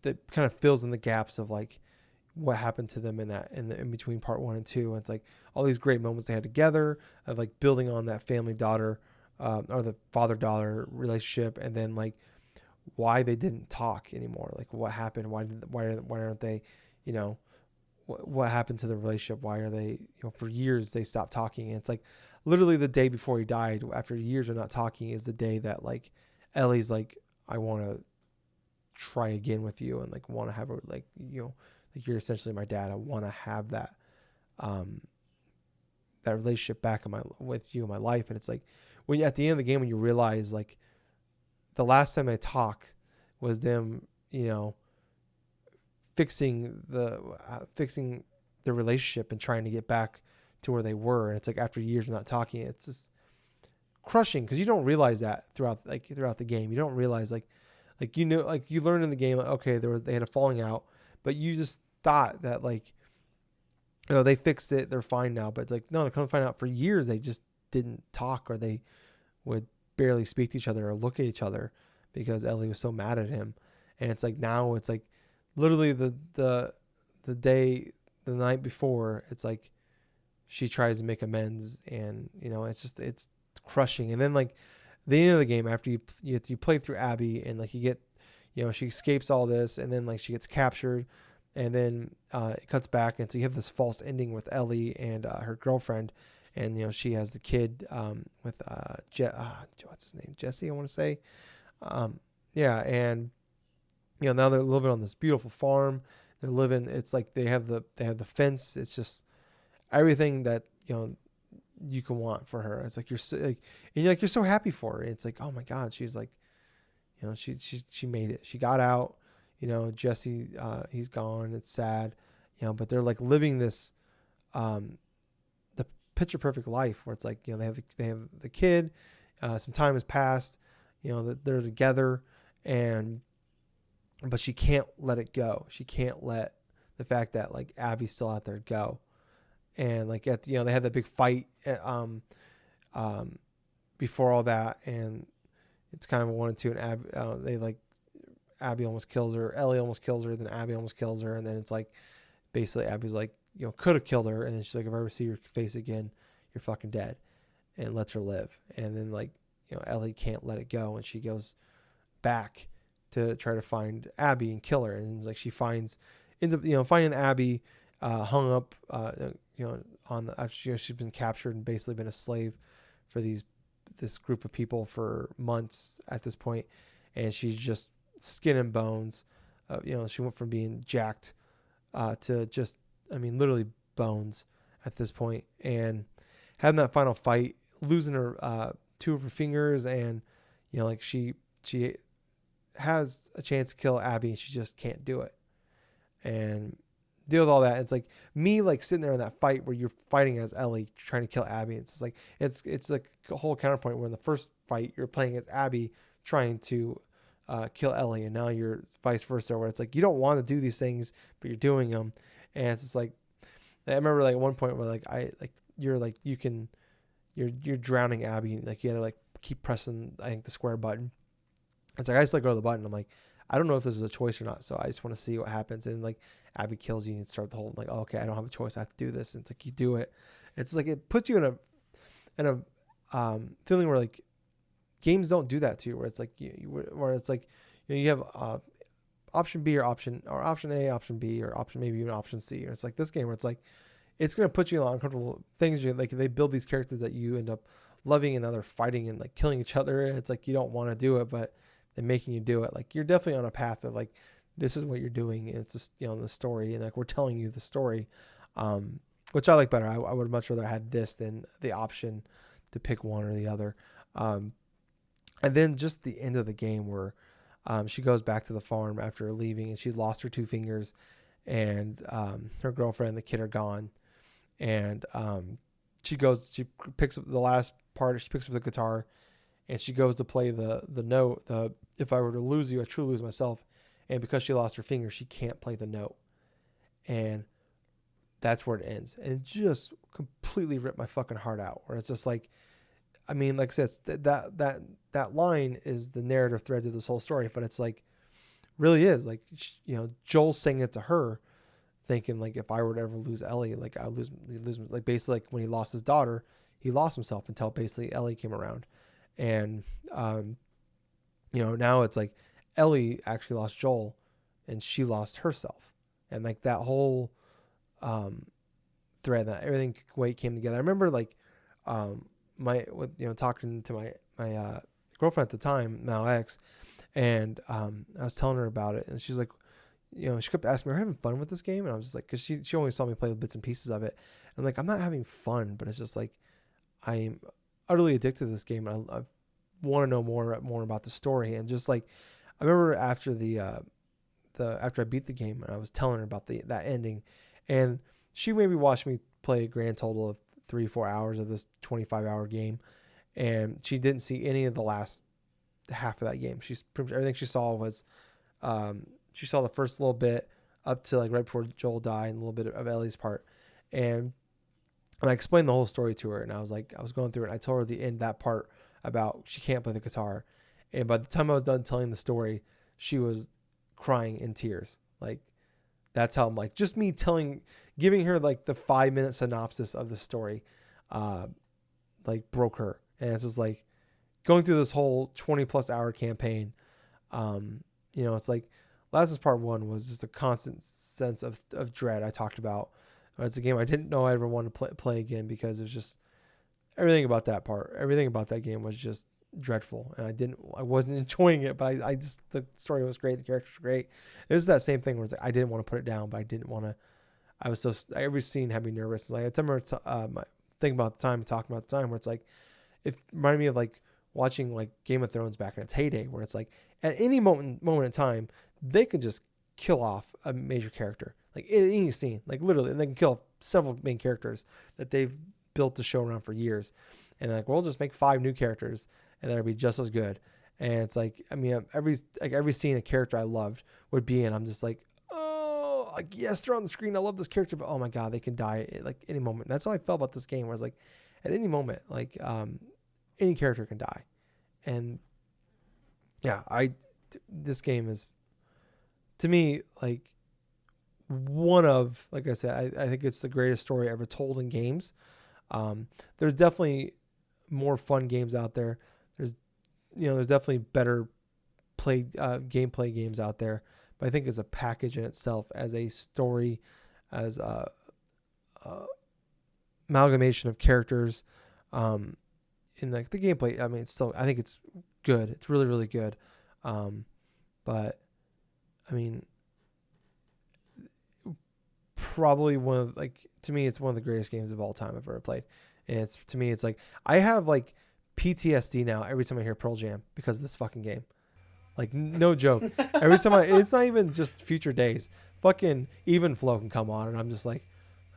that kind of fills in the gaps of like what happened to them in between Part 1 and 2. And it's like all these great moments they had together of like building on that family daughter or the father daughter relationship, and then like why they didn't talk anymore, like what happened, why aren't they, what happened to the relationship, why are they, for years they stopped talking. And it's like literally the day before he died, after years of not talking, is the day that like Ellie's like, I want to try again with you, and like want to have a like like you're essentially my dad, I want to have that that relationship back with you in my life. And it's like when at the end of the game, when you realize like the last time I talked was them fixing the relationship and trying to get back to where they were. And it's like after years of not talking, it's just crushing, because you don't realize that throughout the game. You don't realize like you learn in the game, like, okay, they had a falling out, but you just thought that like they fixed it, they're fine now. But it's like, no, they come to find out for years they just didn't talk, or they would barely speak to each other or look at each other because Ellie was so mad at him. And it's like now it's like literally the night before, it's like she tries to make amends, and it's crushing. And then like the end of the game, after you play through Abby, and like you get she escapes all this, and then like she gets captured, and then it cuts back, and so you have this false ending with Ellie and her girlfriend, and she has the kid with what's his name, Jesse, I want to say. Yeah. And now they're living on this beautiful farm. They're living, it's like they have the fence. It's just everything that you can want for her. It's like you're so happy for her. It's like, oh my God, she's like, she made it. She got out. Jesse, he's gone. It's sad. But they're like living this the picture perfect life, where it's like they have the kid. Some time has passed. That they're together, but she can't let it go. She can't let the fact that like Abby's still out there go. And like they had that big fight before all that, and it's kind of a 1 and 2, and Abby almost kills her, Ellie almost kills her, then Abby almost kills her, and then it's like basically Abby's like could have killed her, and then she's like, if I ever see your face again, you're fucking dead, and lets her live. And then like Ellie can't let it go, and she goes back to try to find Abby and kill her, and it's like she ends up finding Abby hung up after she's been captured and basically been a slave for this group of people for months at this point, and she's just skin and bones, she went from being jacked to just, literally bones at this point, and having that final fight, losing her two of her fingers, and like she has a chance to kill Abby, and she just can't do it, and deal with all that. It's like me like sitting there in that fight where you're fighting as Ellie trying to kill Abby. It's like it's like a whole counterpoint where in the first fight you're playing as Abby trying to kill Ellie, and now you're vice versa, where it's like you don't want to do these things but you're doing them. And it's just like I remember like at one point where you're drowning Abby, like you had to like keep pressing I think the square button. It's like I just let go of the button. I'm like, I don't know if this is a choice or not, so I just want to see what happens. And like Abby kills you and start the whole like, oh, okay, I don't have a choice, I have to do this. And it's like you do it. It's like it puts you in a feeling where like games don't do that to you, where it's like where it's like you have option B or option A, option B, or option maybe even option C. And it's like this game where it's like it's gonna put you in a lot of uncomfortable things. Like they build these characters that you end up loving, and now they're fighting and like killing each other. It's like you don't want to do it, but they're making you do it. Like you're definitely on a path of like this is what you're doing. And it's just the story, and like we're telling you the story, which I like better. I would much rather had this than the option to pick one or the other. And then just the end of the game where she goes back to the farm after leaving, and she lost her two fingers, and her girlfriend and the kid are gone. And she picks up the last part. She picks up the guitar, and she goes to play the note. If I were to lose you, I truly lose myself. And because she lost her finger, she can't play the note. And that's where it ends. And it just completely ripped my fucking heart out. Where it's just like, like I said, that line is the narrative thread to this whole story. But it's like, really is like, Joel saying it to her, thinking like if I were to ever lose Ellie, like I lose like basically like when he lost his daughter, he lost himself until basically Ellie came around. And now it's like Ellie actually lost Joel, and she lost herself, and like that whole thread, that everything way it came together. I remember like talking to my girlfriend at the time, now ex, and I was telling her about it, and she's like, she kept asking me, "Are you having fun with this game?" And I was just like, because she only saw me play with bits and pieces of it. And I'm like, I'm not having fun, but it's just like I'm utterly addicted to this game, and I want to know more about the story. And just like I remember after after I beat the game, and I was telling her about that ending, and she maybe watched me play a grand total of 3-4 hours of this 25-hour game, and she didn't see any of the last half of that game. Everything she saw was she saw the first little bit up to like right before Joel died, and a little bit of Ellie's part. And I explained the whole story to her, and I was going through it, and I told her that part about she can't play the guitar. And by the time I was done telling the story, she was crying in tears. Like that's how I'm like, just me giving her like the 5-minute synopsis of the story, like broke her. And it's just like going through this whole 20+ hour campaign. It's like Last of Us Part 1 was just a constant sense of dread I talked about. It's a game I didn't know I ever wanted to play again, because it was just everything about that game was just dreadful, and I wasn't enjoying it, but I just, the story was great, the characters were great. It was that same thing where it's like I didn't want to put it down, but I didn't want to. I was every scene had me nervous. It's like I remember thinking about the time, talking about the time where it's like it reminded me of like watching like Game of Thrones back in its heyday, where it's like at any moment in time they could just kill off a major character, like in any scene, like literally, and they can kill several main characters that they've built the show around for years, and like we'll just make 5 new characters and that'll be just as good. And it's like every scene a character I loved would be in, I'm just like, oh, like yes, they're on the screen, I love this character, but oh my god, they can die at like any moment. That's how I felt about this game, where I was like at any moment, like any character can die. And yeah, this game is, to me, like one of, like I said, I think it's the greatest story ever told in games. There's definitely more fun games out there. There's definitely better gameplay games out there, but I think as a package in itself, as a story, as a amalgamation of characters, in like the gameplay, I think it's good. It's really, really good. But I mean, probably one of like to me it's one of the greatest games of all time I've ever played. And it's to me it's like I have like PTSD now every time I hear Pearl Jam because of this fucking game. Like no joke. Every time it's not even just Future Days. Fucking Even Flow can come on and I'm just like,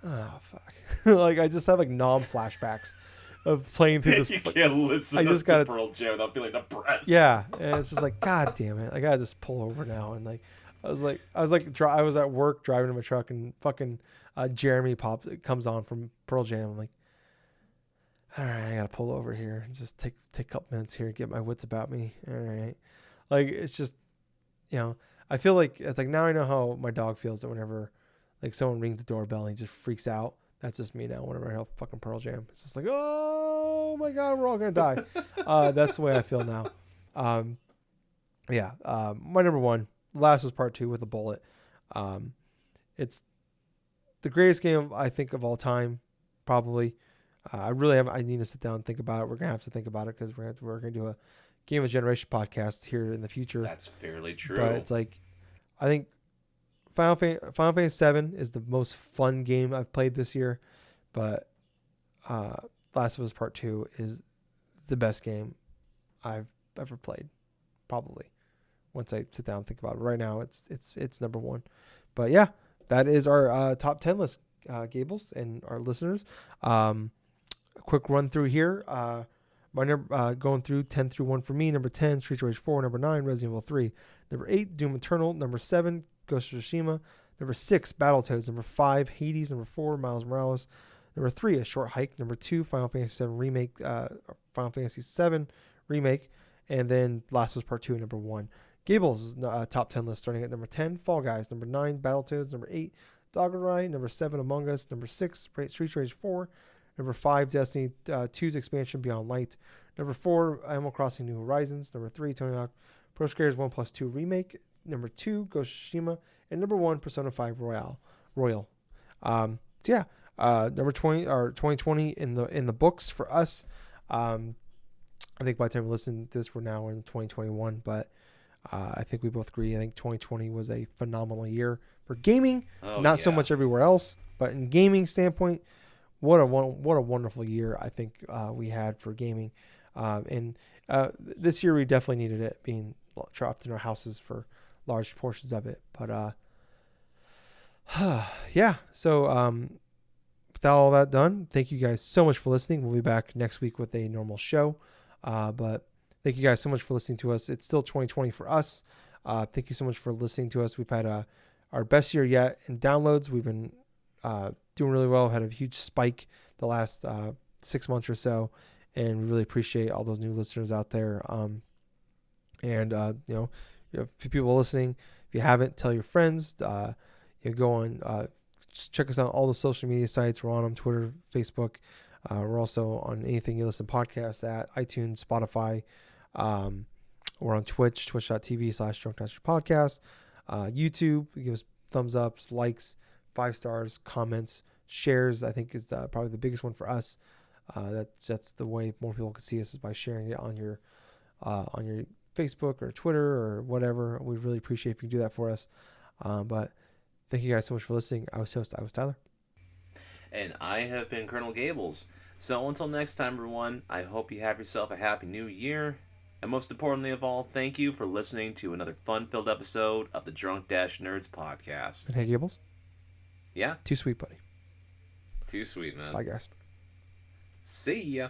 oh fuck. Like I just have like flashbacks of playing through this. You can't listen to Pearl Jam without feeling depressed. Yeah, and it's just like, God damn it! I gotta just pull over now and like, I was at work driving in my truck and fucking Jeremy comes on from Pearl Jam. I'm like, all right, I gotta pull over here and just take a couple minutes here, get my wits about me. All right, like it's just, I feel like it's like now I know how my dog feels that whenever like someone rings the doorbell and he just freaks out. That's just me now. Whenever I hear fucking Pearl Jam, it's just like, oh my god, we're all gonna die. That's the way I feel now. My number one, Last was Part 2 with a bullet. It's the greatest game I think of all time, probably. I need to sit down and think about it. We're gonna have to think about it because we're gonna do a Game of Generation podcast here in the future. That's fairly true. But it's like, I think Final Fantasy VII is the most fun game I've played this year, but Last of Us Part 2 is the best game I've ever played, probably. Once I sit down and think about it, right now it's number one. But yeah, that is our top 10 list, Gables and our listeners. A quick run through here. My number going through 10 through 1 for me. Number 10, Streets of Rage 4. Number 9, Resident Evil 3. Number 8, Doom Eternal. Number 7, Ghost of Tsushima. Number 6, Battletoads. Number 5, Hades. Number 4, Miles Morales. Number 3, A Short Hike. Number 2, Final Fantasy VII Remake. Final Fantasy VII Remake. And then Last of Us Part 2 at number 1. Gables' top 10 list starting at number 10, Fall Guys. Number 9, Battletoads. Number 8, Doggerai. Number 7, Among Us. Number 6, Streets of Rage 4. Number 5, Destiny 2's expansion Beyond Light. Number 4, Animal Crossing New Horizons. Number 3, Tony Hawk Pro Skater 1+2 Remake. Number 2, Ghost of Tsushima. And number 1, Persona 5 Royal. Number 20 or 2020 in the books for us. I think by the time we listen to this, we're now in 2021. But I think we both agree. I think 2020 was a phenomenal year for gaming. So much everywhere else, but in gaming standpoint, what a wonderful year I think we had for gaming. And this year we definitely needed it, being trapped in our houses for large portions of it. But so with all that done, thank you guys so much for listening. We'll be back next week with a normal show. But thank you guys so much for listening to us. It's still 2020 for us. Thank you so much for listening to us. We've had our best year yet in downloads. We've been doing really well. Had a huge spike the last 6 months or so, and we really appreciate all those new listeners out there. You have a few people listening. If you haven't, tell your friends. Go on, check us out on all the social media sites. We're on them, Twitter, Facebook. We're also on anything you listen to podcasts at, iTunes, Spotify. We're on Twitch, twitch.tv/DrunkDaster YouTube. Give us thumbs ups, likes, 5 stars, comments, shares. I think is probably the biggest one for us. That's the way more people can see us, is by sharing it on your Facebook or Twitter or whatever. We'd really appreciate if you do that for us. But thank you guys so much for listening. I was Tyler. And I have been Colonel Gables. So until next time, everyone, I hope you have yourself a happy new year. And most importantly of all, thank you for listening to another fun-filled episode of the Drunk Dash Nerds podcast. And hey, Gables. Yeah? Too sweet, buddy. Too sweet, man. Bye, guys. See ya.